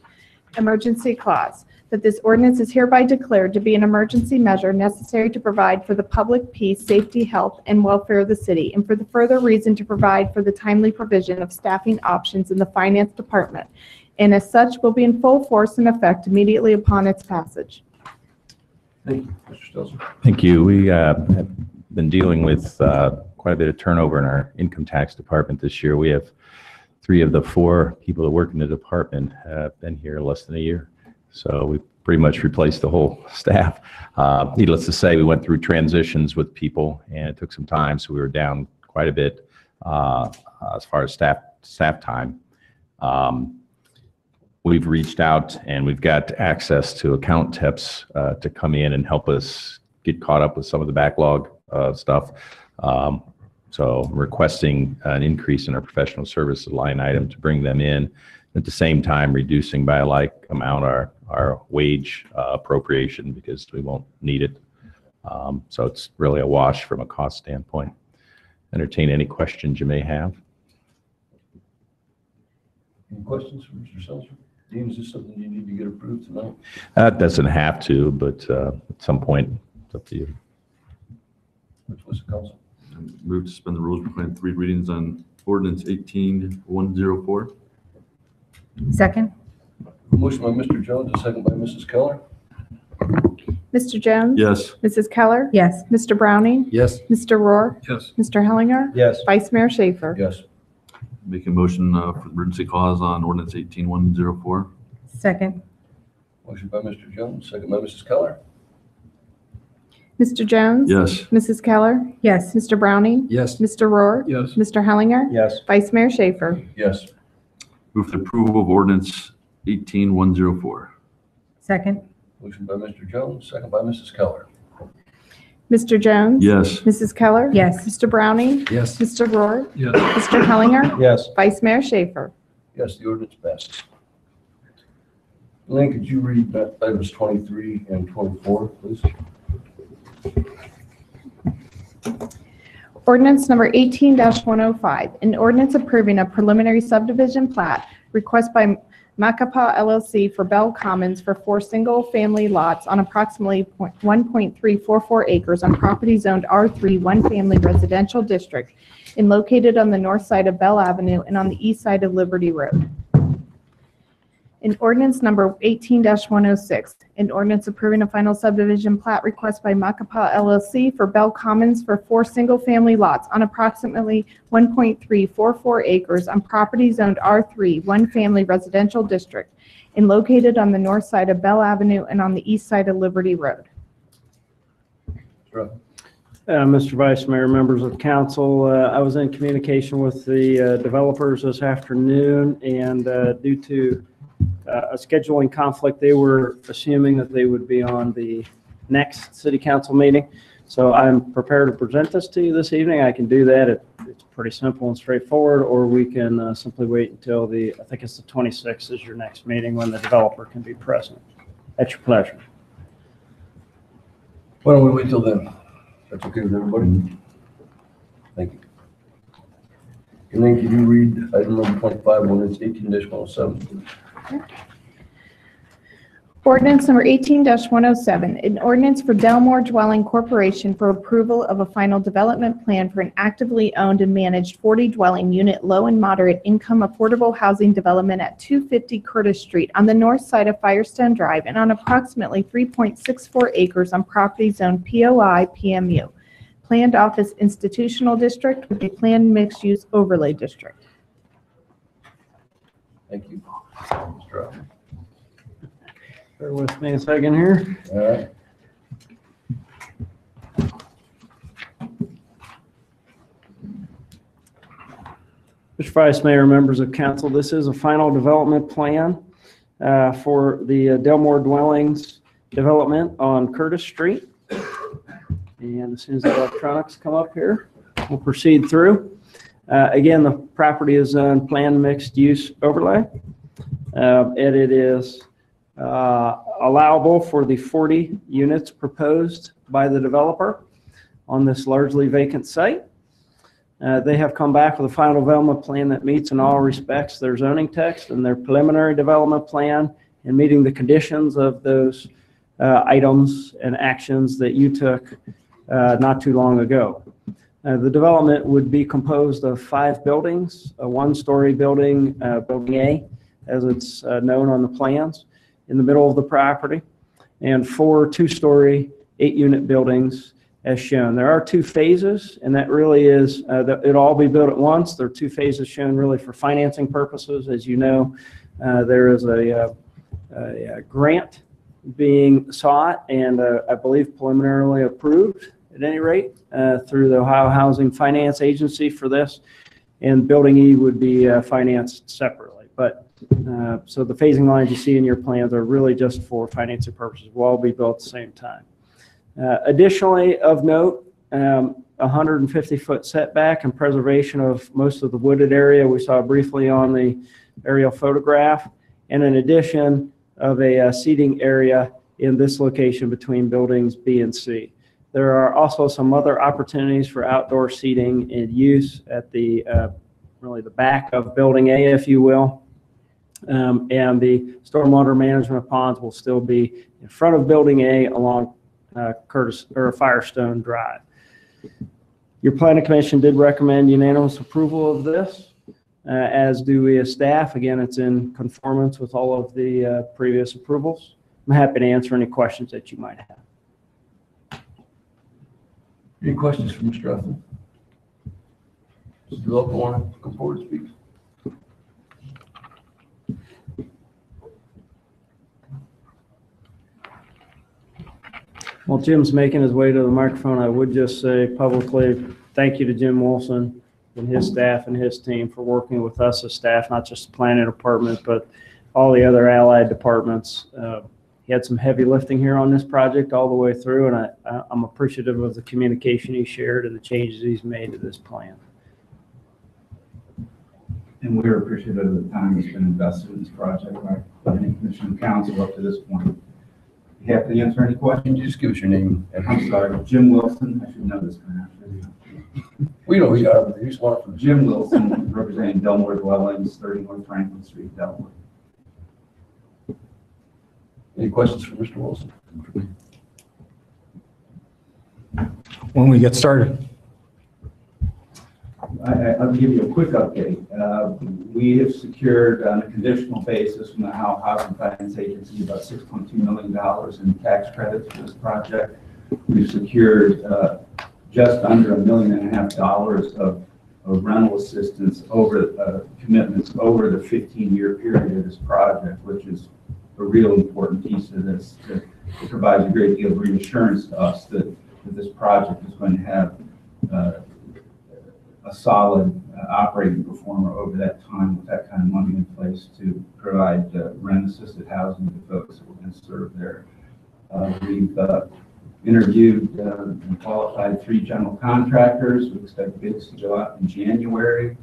Emergency clause, that this ordinance is hereby declared to be an emergency measure necessary to provide for the public peace, safety, health, and welfare of the city, and for the further reason to provide for the timely provision of staffing options in the Finance Department, and as such will be in full force and effect immediately upon its passage. Thank you, Mr. Stelzer. Thank you. We have been dealing with quite a bit of turnover in our income tax department this year. We have 3 of the 4 people that work in the department have been here less than a year. So we pretty much replaced the whole staff. Needless to say, we went through transitions with people and it took some time. So we were down quite a bit as far as staff time. We've reached out and we've got access to account tips to come in and help us get caught up with some of the backlog stuff. So I'm requesting an increase in our professional services line item to bring them in. At the same time, reducing by a like amount our wage appropriation because we won't need it. So it's really a wash from a cost standpoint. Entertain any questions you may have. Any questions for Mr. Stelzer? Dean, is this something you need to get approved tonight? That doesn't have to, but at some point, it's up to you. What's the council? Move to suspend the rules requiring 3 readings on ordinance 18-104. Second? Motion by Mr. Jones, a second by Mrs. Keller. Mr. Jones? Yes. Mrs. Keller? Yes. Mr. Browning? Yes. Mr. Rohr? Yes. Mr. Hellinger? Yes. Vice Mayor Schaefer? Yes. Make a motion for emergency clause on ordinance 18-104. Second? Motion by Mr. Jones, second by Mrs. Keller. Mr. Jones? Yes. Mrs. Keller? Yes. Mr. Browning? Yes. Mr. Rohr? Yes. Mr. Hellinger? Yes. Vice Mayor Schaefer? Yes. Move for approval of ordinance 18-104. Second? Motion by Mr. Jones, second by Mrs. Keller. Mr. Jones? Yes. Mrs. Keller? Yes. Mr. Browning? Yes. Mr. Rohr? Yes. Mr. Hellinger? Yes. Vice Mayor Schaefer? Yes, the ordinance passes. Lynn, could you read items 23 and 24, please? Ordinance number 18-105, an ordinance approving a preliminary subdivision plat request by Macapa LLC for Bell Commons for 4 single-family lots on approximately 1.344 acres on property zoned R3 one-family residential district and located on the north side of Bell Avenue and on the east side of Liberty Road. In ordinance number 18-106, an ordinance approving a final subdivision plat request by Macapa LLC for Bell Commons for 4 single-family lots on approximately 1.344 acres on property zoned R3 one-family residential district and located on the north side of Bell Avenue and on the east side of Liberty Road. Mr. Vice Mayor, members of council, I was in communication with the developers this afternoon, and due to a scheduling conflict, they were assuming that they would be on the next city council meeting. So I'm prepared to present this to you this evening. I can do that. It's pretty simple and straightforward, or we can simply wait until I think it's the 26th is your next meeting when the developer can be present. At your pleasure. Why don't we wait till then? That's okay with everybody? Thank you. And then can you read item number 25, ordinance 18-107, please? Ordinance number 18-107, an ordinance for Delmore Dwelling Corporation for approval of a final development plan for an actively owned and managed 40 dwelling unit low and moderate income affordable housing development at 250 Curtis Street on the north side of Firestone Drive and on approximately 3.64 acres on property zoned POI PMU, Planned Office Institutional District with a planned mixed-use overlay district. Thank you. Mr. Allen. Bear with me a second here. All right. Mr. Vice Mayor, members of council, this is a final development plan for the Delmore Dwellings development on Curtis Street. And as soon as the electronics come up here, we'll proceed through. Again, the property is on planned mixed use overlay. And it is allowable for the 40 units proposed by the developer on this largely vacant site. They have come back with a final development plan that meets in all respects their zoning text and their preliminary development plan, and meeting the conditions of those items and actions that you took not too long ago. The development would be composed of 5 buildings, a 1-story building, Building A, as it's known on the plans, in the middle of the property, and 4 2-story, 8-unit buildings as shown. There are 2 phases, and that really is, it'll all be built at once. There are 2 phases shown really for financing purposes. As you know, there is a grant being sought and I believe preliminarily approved at any rate through the Ohio Housing Finance Agency for this, and Building E would be financed separately. But so the phasing lines you see in your plans are really just for financing purposes. Will all be built at the same time. Additionally, of note, 150-foot setback and preservation of most of the wooded area we saw briefly on the aerial photograph, and an addition of a seating area in this location between buildings B and C. There are also some other opportunities for outdoor seating and use at the really the back of Building A, if you will. And the stormwater management ponds will still be in front of Building A along Firestone Drive. Your planning commission did recommend unanimous approval of this, as do we as staff. Again, it's in conformance with all of the previous approvals. I'm happy to answer any questions that you might have. Any questions for Mr. Ruffin? Mr. Developer want to come forward and speak? While Jim's making his way to the microphone, I would just say publicly, thank you to Jim Wilson and his staff and his team for working with us as staff, not just the planning department, but all the other allied departments. He had some heavy lifting here on this project all the way through, and I'm appreciative of the communication he shared and the changes he's made to this plan. And we're appreciative of the time that's been invested in this project by planning commission and council up to this point. You have to answer any questions? Just give us your name. I'm sorry, Jim Wilson. I should know this man. We know you are, but he's one from Jim Wilson, representing Delmore Dwellings, 31 Franklin Street, Delmore. Any questions for Mr. Wilson? When we get started. I'll give you a quick update. We have secured on a conditional basis from the Ohio Housing Finance Agency about $6.2 million in tax credits for this project. We've secured just under $1.5 million of rental assistance over commitments over the 15-year period of this project, which is a real important piece of this. It provides a great deal of reassurance to us that this project is going to have a solid operating performer over that time with that kind of money in place to provide rent-assisted housing to folks that we're going to serve there. We've interviewed and qualified 3 general contractors. We expect bids to go out in January.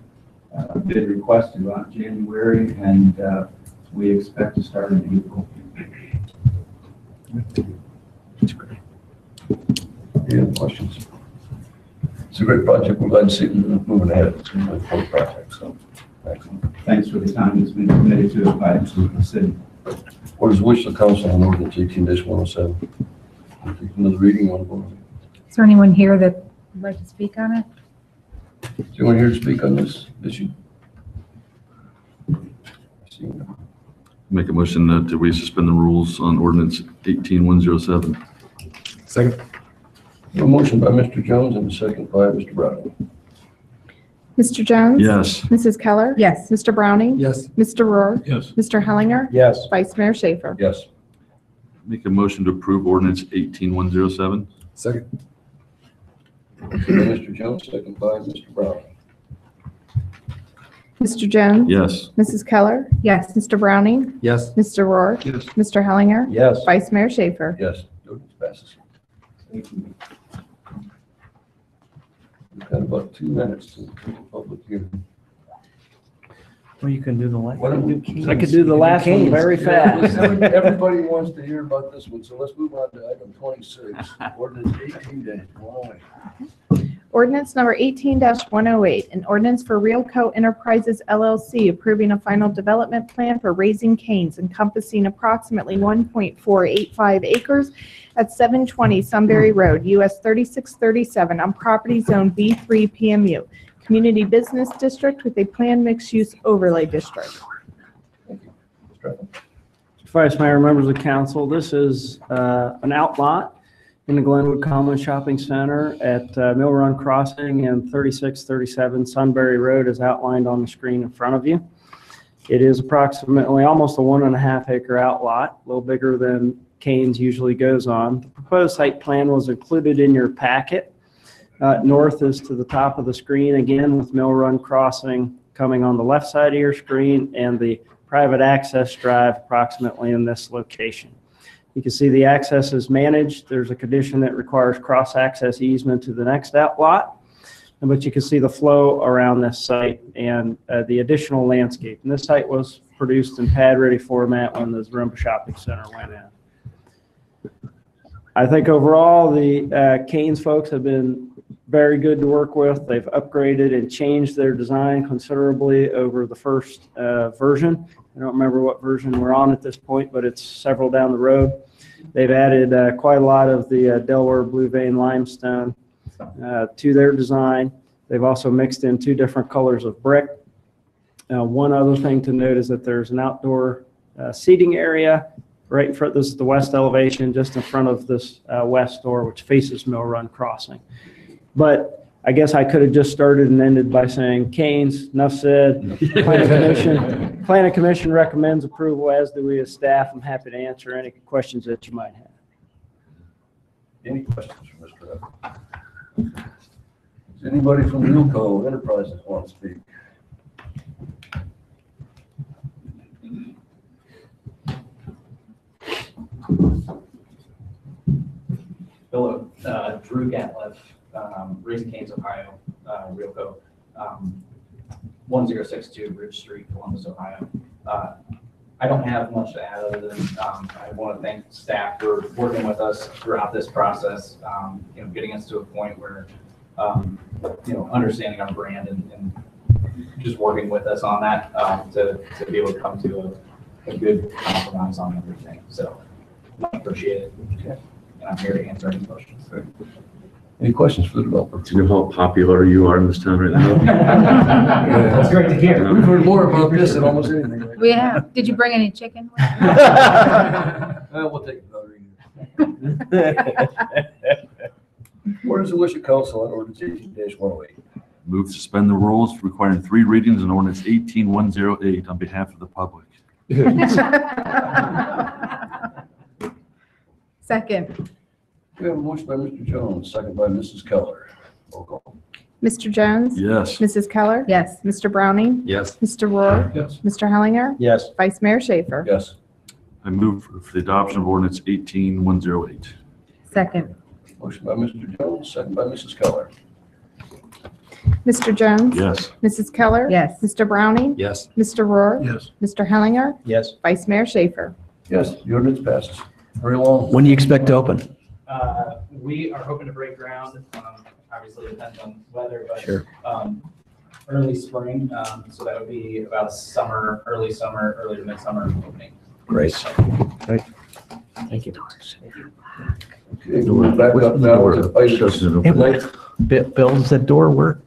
Bid request to go out in January, and we expect to start in April. That's great. Any other questions? It's a great project. We're glad to see it moving ahead. It's a really important project, so excellent. Thanks for the time that's been committed to it by the city. What is the wish of the council on ordinance 18-107? Take another reading on the board. Is there anyone here that would like to speak on it? Is anyone here to speak on this issue? Make a motion that we suspend the rules on ordinance 18-107. Second. A motion by Mr. Jones and a second by Mr. Browning. Mr. Jones? Yes. Mrs. Keller? Yes. Mr. Browning? Yes. Mr. Rohr? Yes. Mr. Hellinger? Yes. Vice Mayor Schaefer? Yes. Make a motion to approve ordinance 18-107. Second. Motion by Mr. Jones, second by Mr. Browning. Mr. Jones? Yes. Mrs. Keller? Yes. Mr. Browning? Yes. Mr. Rohr? Yes. Mr. Hellinger? Yes. Vice Mayor Schaefer? Yes. Ordinance passes. Thank you. We've got about 2 minutes to the public hearing. Well, you can do the last. I could do the last one very fast. Everybody wants to hear about this one, so let's move on to item 26, ordinance 18-108. Ordinance number 18-108, an ordinance for Realco Enterprises LLC approving a final development plan for Raising Cane's encompassing approximately 1.485 acres at 720 Sunbury Road, US 3637, on property zone B3 PMU, Community Business District with a planned mixed-use overlay district. Vice Mayor, members of council, this is an outlot in the Glenwood Commons Shopping Center at Mill Run Crossing and 3637 Sunbury Road as outlined on the screen in front of you. It is approximately almost a 1.5 acre outlot, a little bigger than Cane's usually goes on. The proposed site plan was included in your packet. North is to the top of the screen again with Mill Run Crossing coming on the left side of your screen and the private access drive approximately in this location. You can see the access is managed. There's a condition that requires cross-access easement to the next outlot, but you can see the flow around this site and the additional landscape. And this site was produced in pad-ready format when the Zarumba Shopping Center went in. I think overall the Cane's folks have been very good to work with. They've upgraded and changed their design considerably over the first version. I don't remember what version we're on at this point, but it's several down the road. They've added quite a lot of the Delaware Blue Vein limestone to their design. They've also mixed in 2 different colors of brick. One other thing to note is that there's an outdoor seating area right in front. This is the west elevation, just in front of this west door, which faces Mill Run Crossing. But I guess I could have just started and ended by saying Cane's, enough said. Planning Commission recommends approval, as do we as staff. I'm happy to answer any questions that you might have. Any questions for Mr. Evans? Does anybody from Realco Enterprises want to speak? Hello, Drew Gatliff, Raising Cane's, Ohio, Realco, 1062 Bridge Street, Columbus, Ohio. I don't have much to add other than I want to thank staff for working with us throughout this process, getting us to a point where, understanding our brand and just working with us on that to be able to come to a good compromise on everything. So much appreciated. Okay. And I'm here to answer any questions. Any questions for the developer? Do you know how popular you are in this town right now? That's great to hear. We've heard more about this than almost anything. Right? We have. Did you bring any chicken? We'll take another. What is the wish of council on ordinance 18-108? Move to suspend the rules requiring 3 readings on ordinance 18-108 on behalf of the public. Second. We have a motion by Mr. Jones, second by Mrs. Keller. Roll call. Mr. Jones? Yes. Mrs. Keller? Yes. Mr. Browning? Yes. Mr. Rohr? Yes. Mr. Hellinger? Yes. Vice Mayor Schaefer? Yes. I move for the adoption of ordinance 18-108. Second. Motion by Mr. Jones, second by Mrs. Keller. Mr. Jones? Yes. Mrs. Keller? Yes. Mr. Browning? Yes. Mr. Rohr? Yes. Mr. Hellinger? Yes. Vice Mayor Schaefer? Yes, the ordinance passes. Hurry along. When do you expect to open? We are hoping to break ground. Obviously, it depends on weather, but Sure. Early spring. So that would be about early to midsummer opening. Great. Great. Thank you. Okay, we're back up now to item. Bill, does that door work?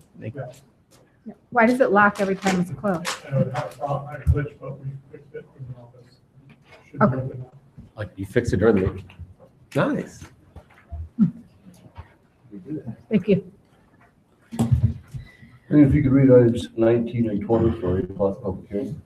Why does it lock every time it's closed? I know it had a problem, I had a glitch, but we fixed it in the office. Should be Okay. open now. Like you fixed it during the meeting. Nice. Thank you. And if you could read items 19 and 20 for 8 o'clock public hearing.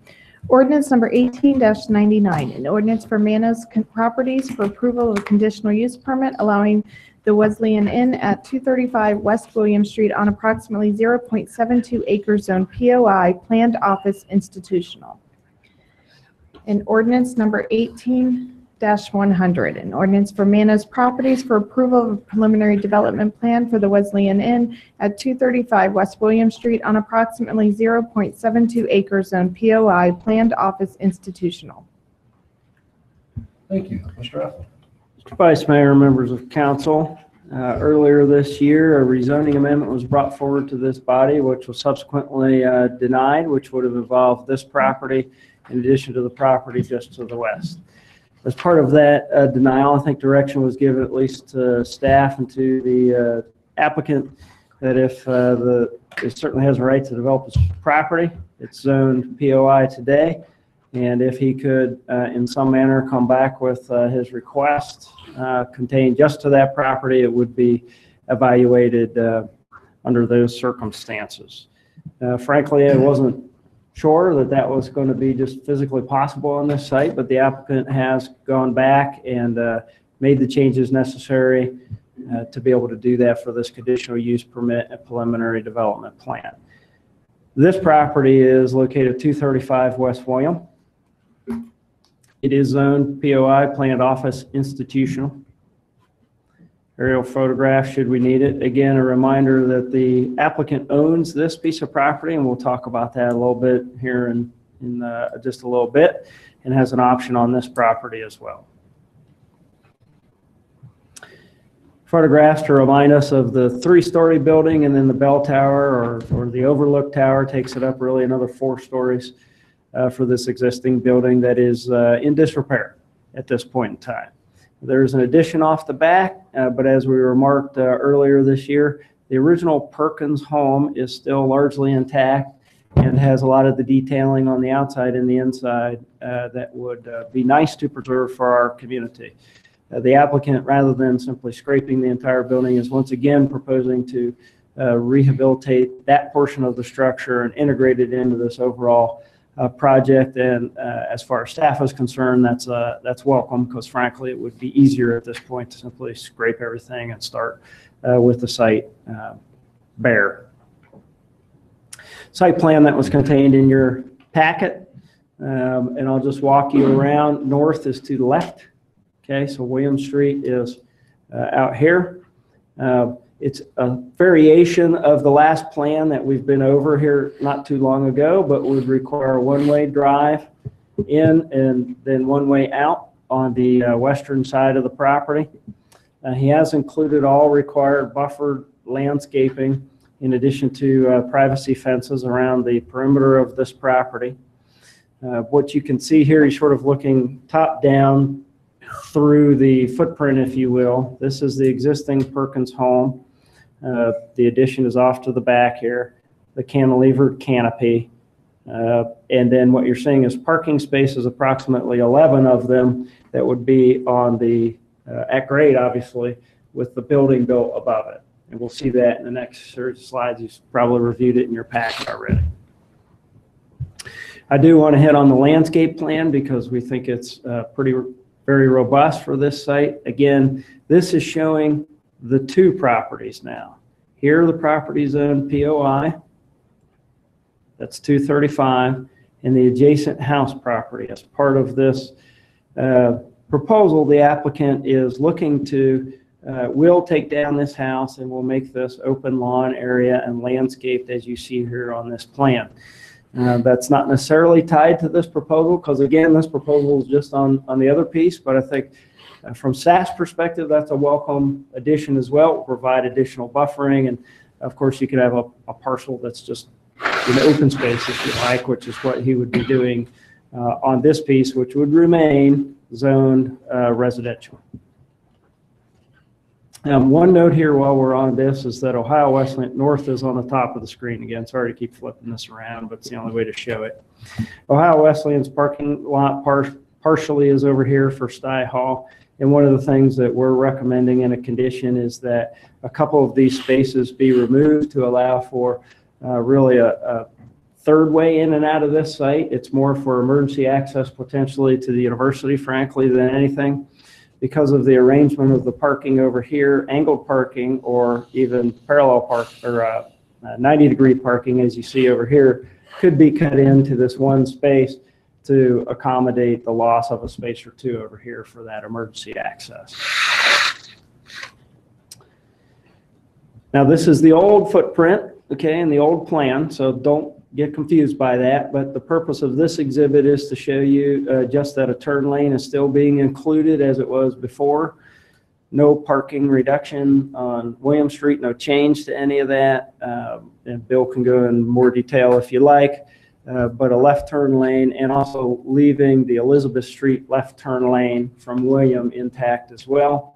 Ordinance number 18-99, an ordinance for Manos Properties for approval of a conditional use permit allowing the Wesleyan Inn at 235 West William Street on approximately 0.72 acre zone POI, planned office institutional. And ordinance number 18-99, an ordinance for Manos Properties for approval of a preliminary development plan for the Wesleyan Inn at 235 West William Street on approximately 0.72 acre zone POI, planned office institutional. Thank you. Mr. Raffle. Mr. Vice Mayor, members of council, earlier this year, a rezoning amendment was brought forward to this body, which was subsequently denied, which would have involved this property in addition to the property just to the west. As part of that denial, I think direction was given at least to staff and to the applicant that if it certainly has a right to develop this property, it's zoned POI today, and if he could in some manner come back with his request contained just to that property, it would be evaluated under those circumstances. Frankly, I wasn't sure that that was going to be just physically possible on this site, but the applicant has gone back and made the changes necessary to be able to do that for this conditional use permit and preliminary development plan. This property is located at 235 West William. It is zoned POI, planned office institutional. Aerial photograph should we need it. Again, a reminder that the applicant owns this piece of property, and we'll talk about that a little bit here in just a little bit, and has an option on this property as well. Photographs to remind us of the 3-story building, and then the bell tower or the overlook tower takes it up really another 4 stories for this existing building that is in disrepair at this point in time. There's an addition off the back, but as we remarked earlier this year, the original Perkins home is still largely intact and has a lot of the detailing on the outside and the inside that would be nice to preserve for our community. The applicant, rather than simply scraping the entire building, is once again proposing to rehabilitate that portion of the structure and integrate it into this overall project. And as far as staff is concerned, that's welcome, because frankly it would be easier at this point to simply scrape everything and start with the site bare. Site plan that was contained in your packet, and I'll just walk you around. North is to the left. Okay, so William Street is out here. It's a variation of the last plan that we've been over here not too long ago, but would require a one-way drive in and then one-way out on the western side of the property. He has included all required buffered landscaping in addition to privacy fences around the perimeter of this property. What you can see here, he's sort of looking top down through the footprint, if you will. This is the existing Perkins home. The addition is off to the back here, the cantilevered canopy. And then what you're seeing is parking spaces, approximately 11 of them, that would be on the, at grade, obviously, with the building built above it. And we'll see that in the next series of slides. You've probably reviewed it in your packet already. I do want to hit on the landscape plan because we think it's very robust for this site. Again, this is showing the 2 properties now. Here are the properties owned POI. That's 235, and the adjacent house property. As part of this proposal, the applicant is looking to will take down this house and will make this open lawn area and landscaped as you see here on this plan. That's not necessarily tied to this proposal because, again, this proposal is just on the other piece, but I think from staff's perspective, that's a welcome addition as well. It will provide additional buffering, and of course you could have a parcel that's just an open space, if you like, which is what he would be doing on this piece, which would remain zoned residential. One note here while we're on this is that Ohio Wesleyan North is on the top of the screen. Again, sorry to keep flipping this around, but it's the only way to show it. Ohio Wesleyan's parking lot partially is over here for Stye Hall. And one of the things that we're recommending in a condition is that a couple of these spaces be removed to allow for really a third way in and out of this site. It's more for emergency access potentially to the university, frankly, than anything. Because of the arrangement of the parking over here, angled parking or even parallel park or 90-degree parking, as you see over here, could be cut into this one space to accommodate the loss of a space or two over here for that emergency access. Now, this is the old footprint, okay, and the old plan, so don't get confused by that, but the purpose of this exhibit is to show you just that a turn lane is still being included as it was before. No parking reduction on William Street, no change to any of that. And Bill can go in more detail if you like, but a left turn lane and also leaving the Elizabeth Street left turn lane from William intact as well.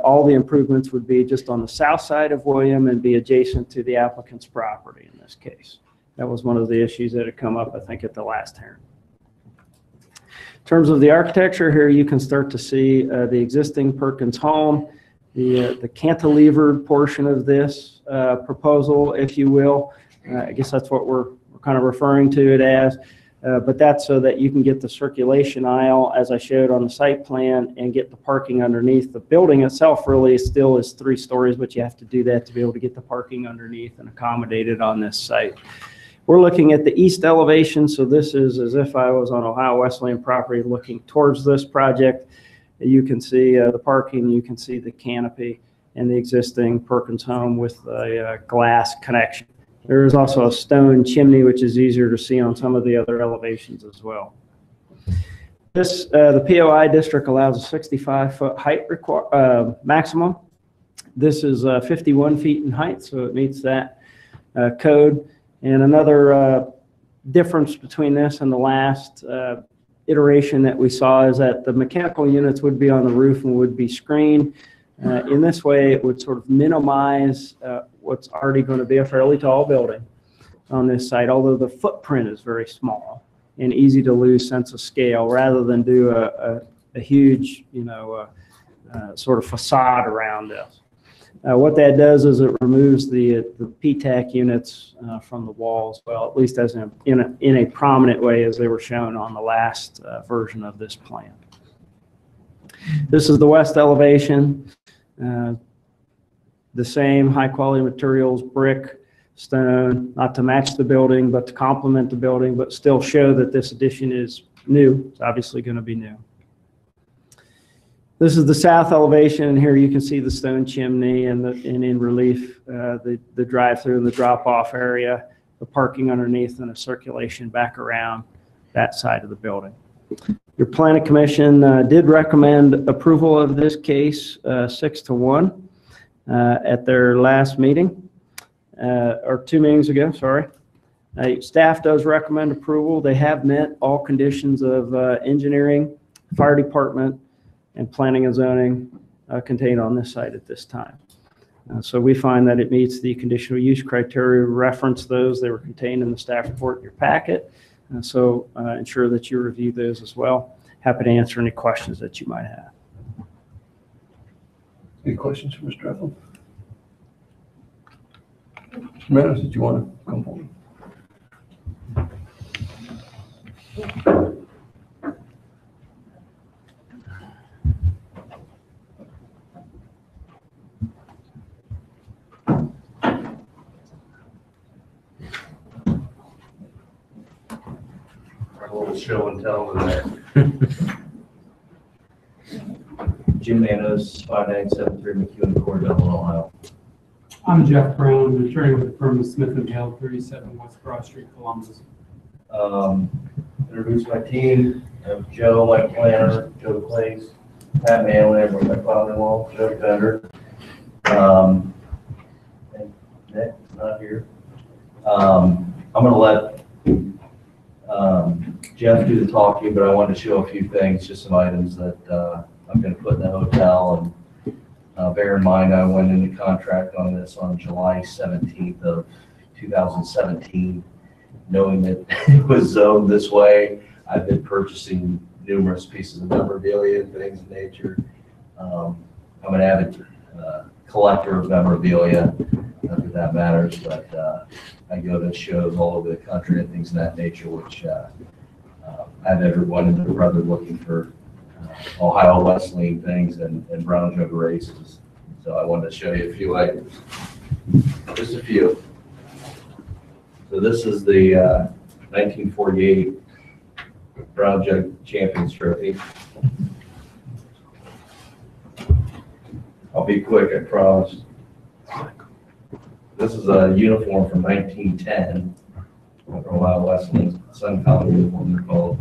All the improvements would be just on the south side of William and be adjacent to the applicant's property in this case. That was one of the issues that had come up, I think, at the last hearing. In terms of the architecture, here you can start to see the existing Perkins home, the cantilevered portion of this proposal, if you will. I guess that's what we're kind of referring to it as. But that's so that you can get the circulation aisle, as I showed on the site plan, and get the parking underneath. The building itself really still is 3 stories, but you have to do that to be able to get the parking underneath and accommodate it on this site. We're looking at the east elevation, so this is as if I was on Ohio Wesleyan property looking towards this project. You can see the parking, you can see the canopy and the existing Perkins home with a glass connection. There is also a stone chimney, which is easier to see on some of the other elevations as well. This, the POI district allows a 65-foot height maximum. This is 51 feet in height, so it meets that code. And another difference between this and the last iteration that we saw is that the mechanical units would be on the roof and would be screened. In this way, it would sort of minimize what's already going to be a fairly tall building on this site, although the footprint is very small and easy to lose sense of scale rather than do a huge, sort of facade around this. What that does is it removes the PTAC units from the walls, well, at least as in a prominent way as they were shown on the last version of this plan. This is the west elevation. The same high quality materials, brick, stone, not to match the building, but to complement the building, but still show that this addition is new. It's obviously going to be new. This is the south elevation, and here you can see the stone chimney and in relief the drive-through and the drop-off area, the parking underneath, and a circulation back around that side of the building. Your planning commission did recommend approval of this case 6-1 at their last meeting, or 2 meetings ago, sorry. Staff does recommend approval. They have met all conditions of engineering, fire department, and planning and zoning contained on this site at this time. So we find that it meets the conditional use criteria. Reference those. They were contained in the staff report in your packet. So ensure that you review those as well. Happy to answer any questions that you might have. Any questions for Mr. Ethel? Mr. Meadows, did you want to come forward? A little show and tell today. Jim Manos, 5973 McEwen Court, Dublin, Ohio. I'm Jeff Brown, an attorney with the firm of Smith & Hale, 37 West Broad Street, Columbus. Introduce my team. I have Joe, my planner, Joe Clays, Pat Manley, my father-in-law, Joe Bender. And Nick's not here. I'm going to let Jeff do the talking, but I wanted to show a few things, just some items that I'm going to put in the hotel. And bear in mind, I went into contract on this on July 17th of 2017, knowing that it was zoned this way. I've been purchasing numerous pieces of memorabilia and things of nature. I'm an avid collector of memorabilia, not that that matters, but I go to shows all over the country and things of that nature, which I have everyone and their brother looking for Ohio Wesleyan things and brown jug races. So I wanted to show you a few items, just a few. So this is the 1948 Brown Jug Champions Trophy. I'll be quick, I promise. This is a uniform from 1910. From Ohio Wesleyan Sun College uniform, they're called.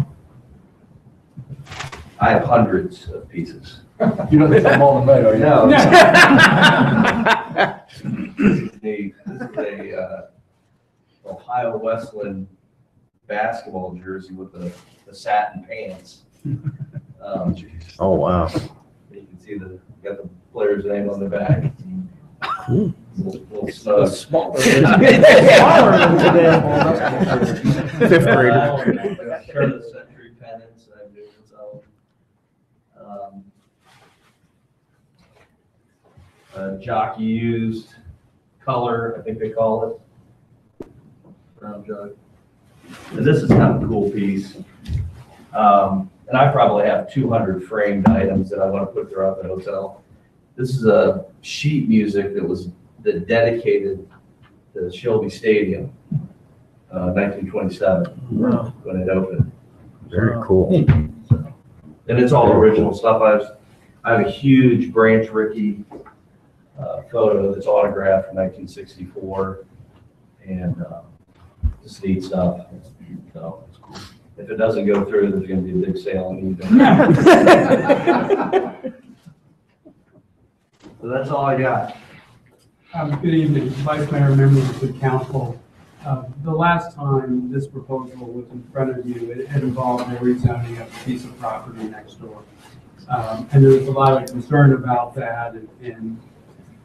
I have hundreds of pieces. You don't think I'm all the way, are you? No. This is a Ohio Wesleyan basketball jersey with the satin pants. Oh, wow. You can see got the player's name on the back. Cool. Little snug. Smaller than today. Fifth grader. Turn of the century pennants. I do so. Jockey used color, I think they call it. Brown jug. And this is kind of a cool piece. And I probably have 200 framed items that I want to put throughout the hotel. This is a sheet music that dedicated the Shelby Stadium, 1927, when it opened. Very cool. And it's all original stuff. I have a huge Branch Rickey photo that's autographed from 1964, and just neat stuff. So if it doesn't go through, there's going to be a big sale on eBay. So that's all I got. Good evening, Vice Mayor, members of the council. The last time this proposal was in front of you, it involved a rezoning of a piece of property next door. And there was a lot of concern about that. And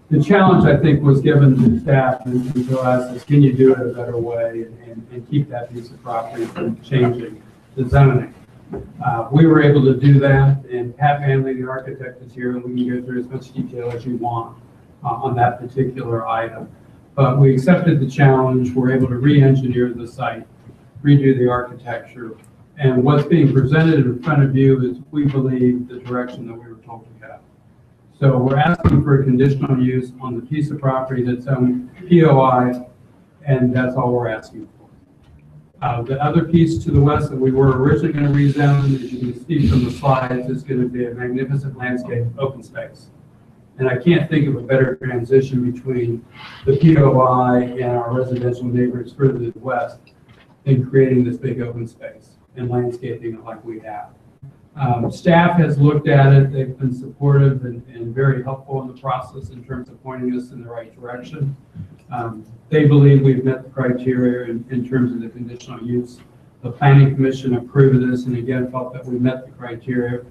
the challenge, I think, was given to staff and to us is, can you do it a better way and keep that piece of property from changing the zoning? We were able to do that, and Pat Manley, the architect, is here, and we can go through as much detail as you want on that particular item. But we accepted the challenge. We're able to re-engineer the site, redo the architecture, and what's being presented in front of you is, we believe, the direction that we were told to go. So we're asking for a conditional use on the piece of property that's owned POI, and that's all we're asking for. The other piece to the west that we were originally going to rezone, as you can see from the slides, is going to be a magnificent landscape open space. And I can't think of a better transition between the POI and our residential neighbors further to the west than creating this big open space and landscaping it like we have. Staff has looked at it. They've been supportive and very helpful in the process in terms of pointing us in the right direction. They believe we've met the criteria in terms of the conditional use. The Planning Commission approved this and again felt that we met the criteria.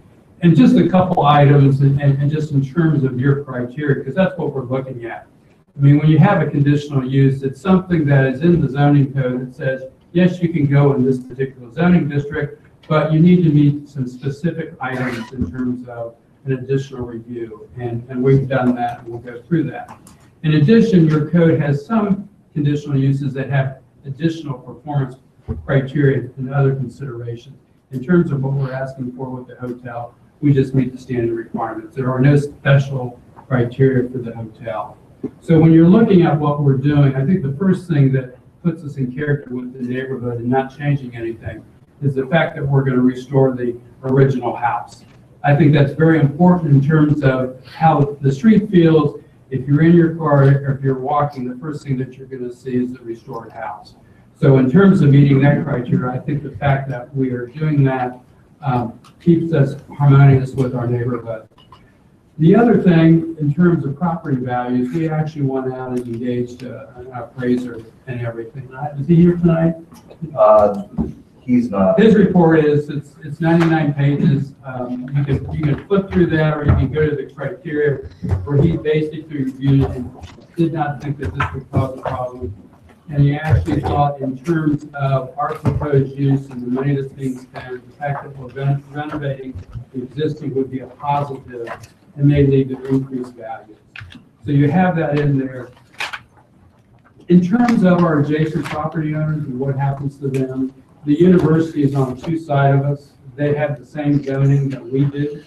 And just a couple items and just in terms of your criteria, because that's what we're looking at. I mean, when you have a conditional use, it's something that is in the zoning code that says, yes, you can go in this particular zoning district, but you need to meet some specific items in terms of an additional review. And we've done that, and we'll go through that. In addition, your code has some conditional uses that have additional performance criteria and other considerations. In terms of what we're asking for with the hotel, we just meet the standard requirements. There are no special criteria for the hotel. So when you're looking at what we're doing, I think the first thing that puts us in character with the neighborhood and not changing anything is the fact that we're going to restore the original house. I think that's very important in terms of how the street feels. If you're in your car or if you're walking, the first thing that you're going to see is the restored house. So in terms of meeting that criteria, I think the fact that we are doing that keeps us harmonious with our neighborhood. The other thing, in terms of property values, we actually went out and engaged an appraiser and everything. Is he here tonight? He's not. His report is, it's 99 pages. You can flip through that, or you can go to the criteria where he basically reviewed and did not think that this would cause a problem. And he actually thought in terms of our proposed use and the money that's being spent, the fact that we're renovating the existing would be a positive and may lead to increased value. So you have that in there. In terms of our adjacent property owners and what happens to them, the university is on two sides of us. They have the same zoning that we do.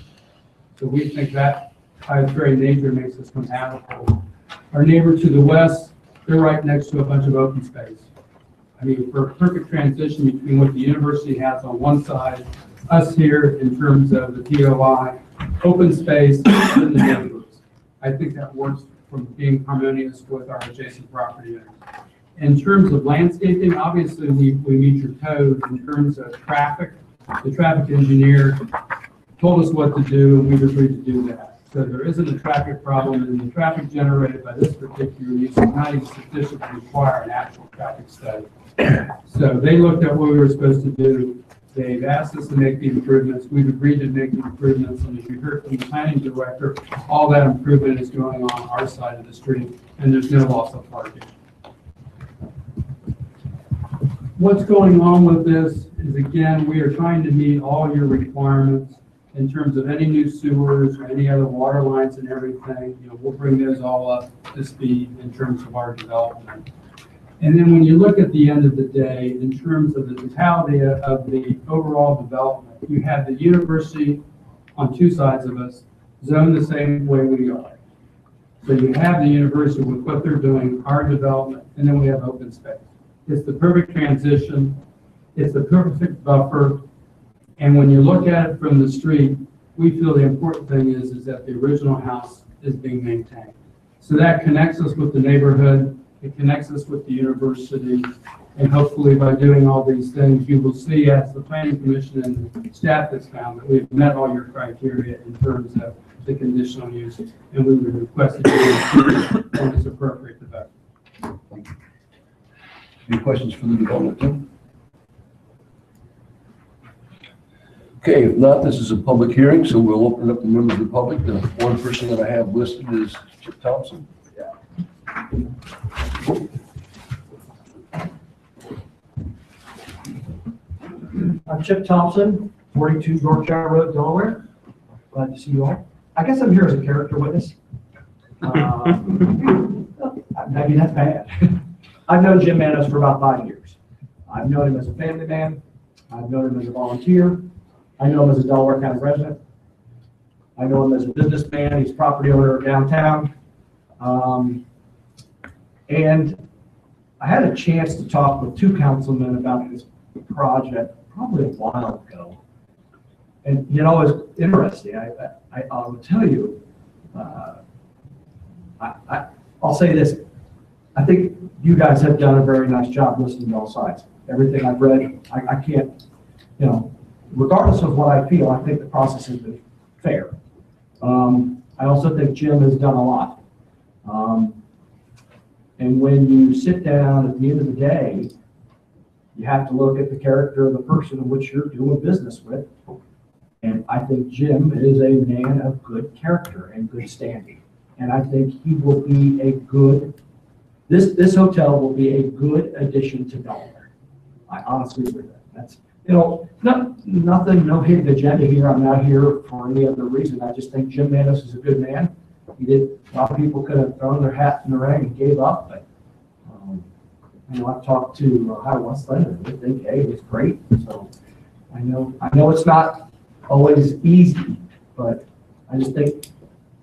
So we think that by its very nature makes us compatible. Our neighbor to the west, they're right next to a bunch of open space. I mean, for a perfect transition between what the university has on one side, us here in terms of the POI, open space, and the neighborhoods. I think that works from being harmonious with our adjacent property owners. In terms of landscaping, obviously, we meet your code in terms of traffic. The traffic engineer told us what to do, and we've agreed to do that. So there isn't a traffic problem, and the traffic generated by this particular use is not even sufficient to require an actual traffic study. So they looked at what we were supposed to do. They've asked us to make the improvements. We've agreed to make the improvements, and as you heard from the planning director, all that improvement is going on our side of the street, and there's no loss of parking. What's going on with this is, again, we are trying to meet all your requirements in terms of any new sewers or any other water lines and everything. You know, we'll bring those all up to speed in terms of our development. And then when you look at the end of the day, in terms of the totality of the overall development, you have the university on two sides of us, zoned the same way we are. So you have the university with what they're doing, our development, and then we have open space. It's the perfect transition. It's the perfect buffer. And when you look at it from the street, we feel the important thing is that the original house is being maintained. So that connects us with the neighborhood. It connects us with the university, and hopefully by doing all these things, you will see, as the planning commission and the staff has found, that we've met all your criteria in terms of the conditional use, and we would request that you when it's appropriate to vote. Any questions for the development team? Okay, if not, this is a public hearing, so we'll open up the members of the public. The one person that I have listed is Chip Thompson. I'm Chip Thompson, 42 Yorkshire Road, Delaware. Glad to see you all. I guess I'm here as a character witness. Maybe that's bad. I've known Jim Manos for about 5 years. I've known him as a family man. I've known him as a volunteer. I know him as a Delaware County resident. I know him as a businessman. He's property owner downtown. And I had a chance to talk with 2 councilmen about this project probably a while ago. And, you know, it's interesting. I'll tell you, I'll say this. I think you guys have done a very nice job listening to all sides. Everything I've read, I can't, you know, regardless of what I feel, I think the process has been fair. I also think Jim has done a lot. And when you sit down at the end of the day, you have to look at the character of the person in which you're doing business with. And I think Jim is a man of good character and good standing. And I think he will be a good, this hotel will be a good addition to Delaware. I honestly believe that. That's, you know, nothing, no hidden agenda here. I'm not here for any other reason. I just think Jim Manos is a good man. He did, a lot of people could have thrown their hat in the ring and gave up, but you know, I've talked to Ohio Westland and they think, hey, it's great. So I know it's not always easy, but I just think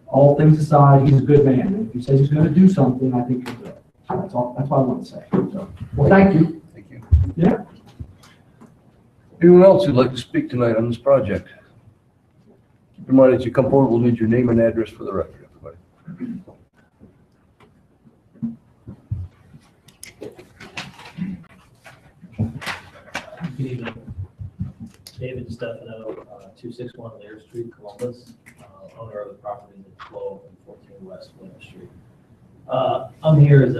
all things aside, he's a good man. And if he says he's going to do something, I think he'll do it. So that's all. That's what I want to say. So, well, thank you. Thank you. Yeah. Anyone else who'd like to speak tonight on this project? Keep in mind, as you come forward, we'll need your name and address for the record, everybody. Good evening. David Stefano, 261 Lear Street, Columbus, owner of the property at 12 and 14 West Winter Street. I'm here as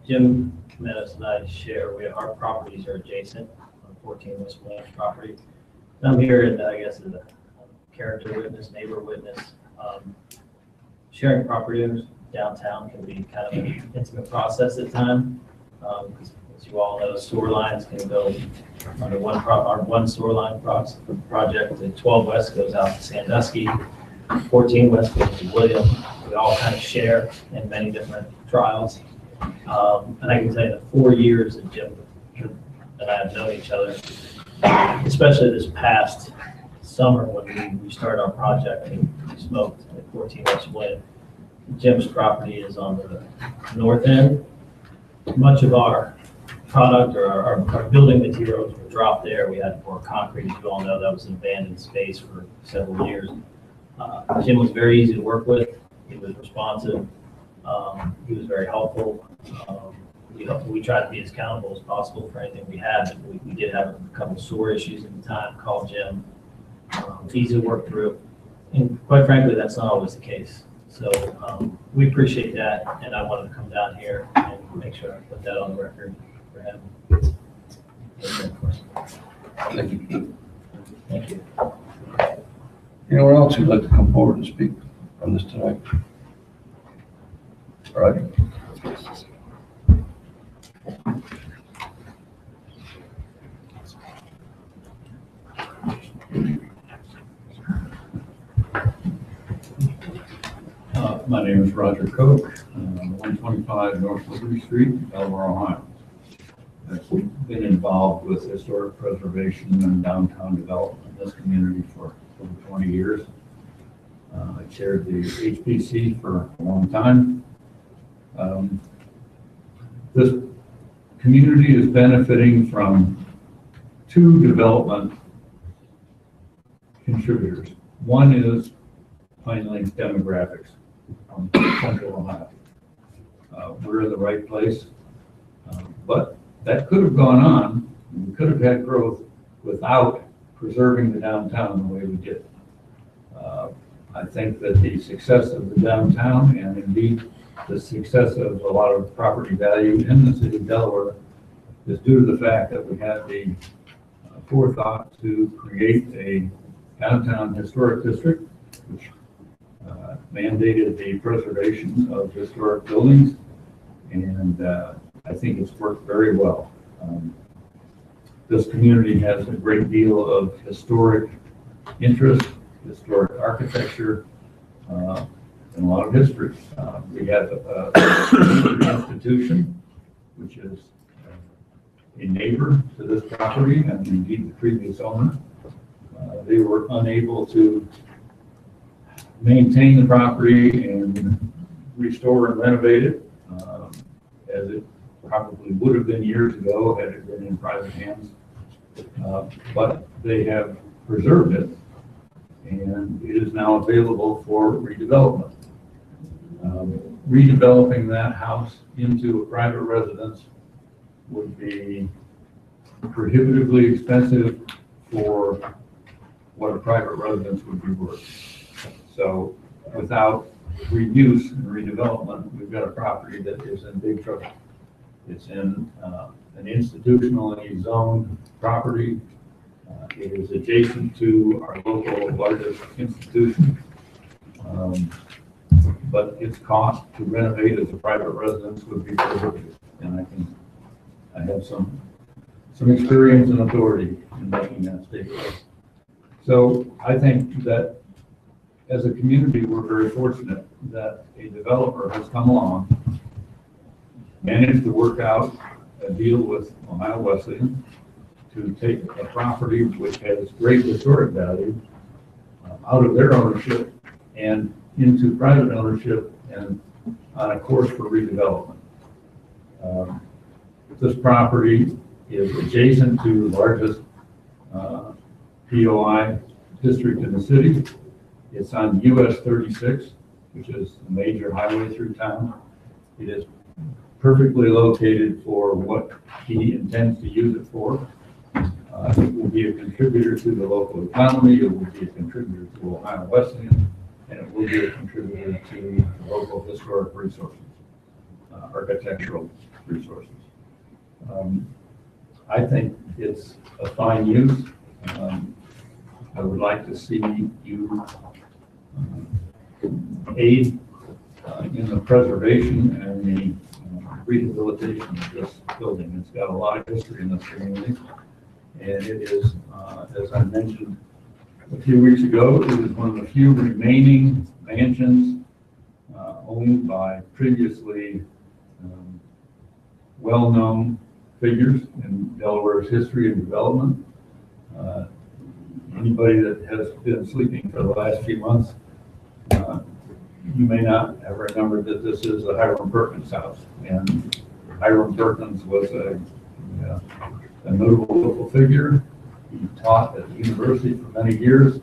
Jim Manos and I share, our properties are adjacent on 14 West Winter property. I'm here, and I guess, as a character witness, neighbor witness. Sharing property owners downtown can be kind of an intimate process at times. As you all know, sewer lines can go under one sewer line project. The 12 West goes out to Sandusky, 14 West goes to William. We all kind of share in many different trials. And I can tell you the 4 years that Jim and I have known each other, especially this past summer when we started our project and we smoked at 14 West William. Jim's property is on the north end. Much of our product or our building materials were dropped there. We had to pour concrete. As you all know, that was an abandoned space for several years. Jim was very easy to work with. He was responsive. He was very helpful. We tried to be as accountable as possible for anything we had. We did have a couple sewer issues at the time. Called Jim. Easy to work through. And quite frankly, that's not always the case. So we appreciate that, and I wanted to come down here and make sure I put that on the record for him. Thank you. Thank you. Anyone else who'd like to come forward and speak on this tonight? All right. My name is Roger Koch, 125 North Liberty Street, Delaware, Ohio. I've been involved with historic preservation and downtown development in this community for over 20 years. I chaired the HPC for a long time. This community is benefiting from two development contributors. One is Pine Lane's demographics from Central Ohio. We're in the right place, but that could have gone on. We could have had growth without preserving the downtown the way we did. I think that the success of the downtown and indeed the success of a lot of property value in the city of Delaware is due to the fact that we had the forethought to create a downtown historic district, which mandated the preservation of historic buildings, and I think it's worked very well. This community has a great deal of historic interest, historic architecture, and a lot of history. We have an institution, which is a neighbor to this property, and indeed the previous owner. They were unable to maintain the property and restore and renovate it, as it probably would have been years ago had it been in private hands. But they have preserved it, and it is now available for redevelopment. Redeveloping that house into a private residence would be prohibitively expensive for what a private residence would be worth. So without reuse and redevelopment, we've got a property that is in big trouble. It's in an institutionally zoned property. It is adjacent to our local largest institution. But its cost to renovate as a private residence would be prohibitive. And I have some experience and authority in making that statement. So I think that as a community, we're very fortunate that a developer has come along, managed to work out a deal with Ohio Wesleyan to take a property which has great historic value out of their ownership and into private ownership and on a course for redevelopment. This property is adjacent to the largest POI district in the city. It's on US 36, which is a major highway through town. It is perfectly located for what he intends to use it for. It will be a contributor to the local economy. It will be a contributor to Ohio Wesleyan, and it will be a contributor to local historic resources, architectural resources. I think it's a fine use. I would like to see you aid in the preservation and the rehabilitation of this building. It's got a lot of history in this community, and it is, as I mentioned a few weeks ago, it is one of the few remaining mansions owned by previously well-known figures in Delaware's history and development. Anybody that has been sleeping for the last few months, you may not have remembered that this is the Hiram Perkins house. And Hiram Perkins was a a notable local figure. He taught at the university for many years.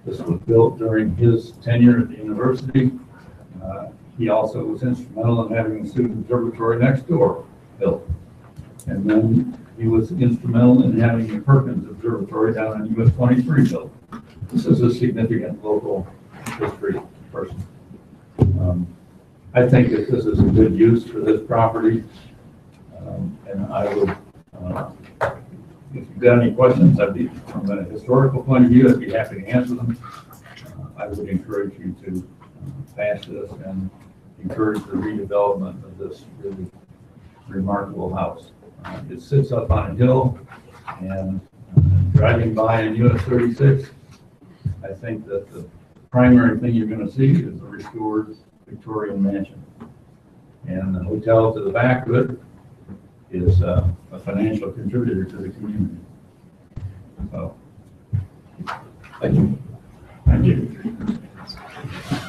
This was built during his tenure at the university. He also was instrumental in having the student observatory next door built. And then he was instrumental in having the Perkins Observatory down on US 23 built. This is a significant local history person. I think that this is a good use for this property. And I would, if you've got any questions, from a historical point of view, I'd be happy to answer them. I would encourage you to pass this and encourage the redevelopment of this really remarkable house. It sits up on a hill, and driving by in US 36, I think that the primary thing you're going to see is a restored Victorian mansion. And the hotel to the back of it is a financial contributor to the community. So, thank you. Thank you.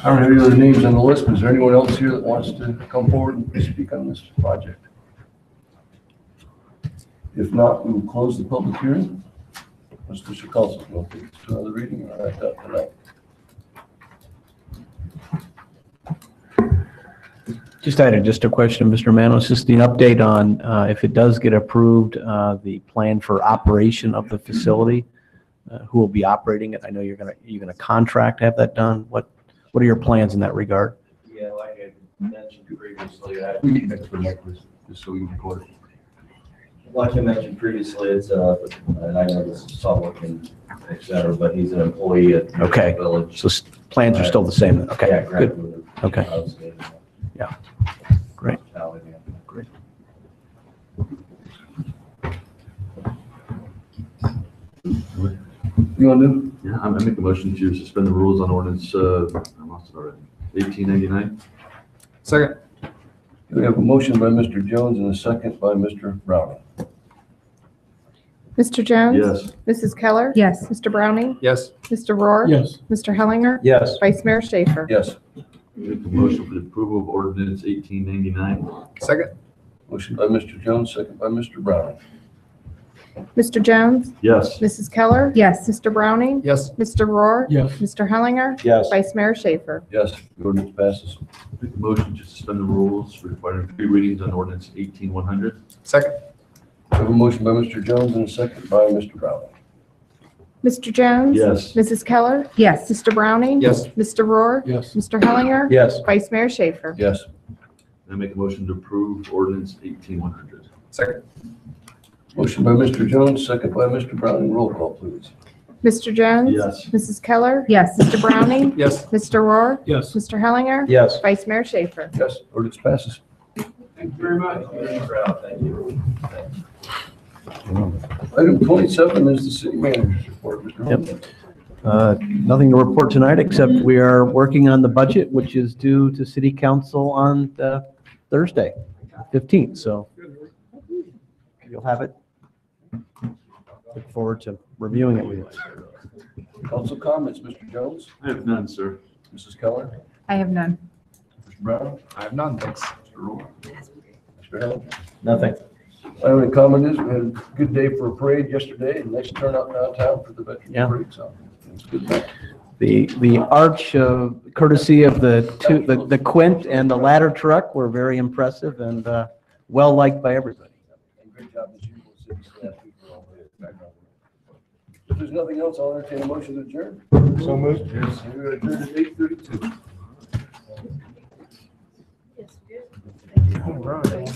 I don't have any other names on the list. Is there anyone else here that wants to come forward and speak on this project? If not, we will close the public hearing. Mr. Chakosky, will take us to another reading or act up tonight? Just a question, Mr. Manos, just the update on if it does get approved, the plan for operation of the facility, who will be operating it? I know you're gonna contract to have that done. What are your plans in that regard? Yeah, like I mentioned previously, We need next for next, just so we can record. like I mentioned previously, it's, and I know this is public and et cetera, but he's an employee at Okay. Village. So plans are still the same then? Okay, Yeah, good. graduated. Okay. Yeah. Great. Great. You want to do? Yeah, I make a motion to suspend the rules on ordinance, I lost it already, 1899. Second. We have a motion by Mr. Jones and a second by Mr. Browning. Mr. Jones? Yes. Mrs. Keller? Yes. Mr. Browning? Yes. Mr. Rohr? Yes. Mr. Hellinger? Yes. Vice Mayor Schaefer? Yes. Make a motion for the approval of ordinance 1899. Second. Motion by Mr. Jones, second by Mr. Browning. Mr. Jones? Yes. Mrs. Keller? Yes. Mr. Browning? Yes. Mr. Rohr? Yes. Mr. Hellinger? Yes. Vice Mayor Schaefer? Yes, the ordinance passes. Make a motion to suspend the rules requiring 3 readings on ordinance 18100. Second. We have a motion by Mr. Jones and a second by Mr. Browning. Mr. Jones? Yes. Mrs. Keller? Yes. Mr. Browning? Yes. Mr. Rohr? Yes. Mr. Hellinger? Yes. Vice Mayor Schaefer? Yes. I make a motion to approve ordinance 18100. Second. Motion by Mr. Jones, second by Mr. Browning. Roll call, please. Mr. Jones? Yes. Mrs. Keller? Yes. Mr. Browning? Yes. Mr. Rohr? Yes. Mr. Hellinger? Yes. Vice Mayor Schaefer? Yes, ordinance passes. Thank you very much. Thank you. Item 27 is the city manager's report. Mr. Holmes. Nothing to report tonight, except we are working on the budget, which is due to city council on Thursday, 15th, so you'll have it. Look forward to reviewing it with you. Council comments, Mr. Jones, I have none, sir. Mrs. Keller, I have none. Mr. Brown, I have none, thanks. Mr. Rohr, Mr. Helen. Nothing. My only comment is we had a good day for a parade yesterday and nice turnout downtown for the Veterans Yeah. Parade, so it's a good night. The arch courtesy of the Quint and the ladder truck were very impressive and well liked by everybody. And great job as usual, city staff. People all the way background. If there's nothing else, I'll entertain a motion to adjourn. So moved. Yes, we are adjourned at 8:32. All right.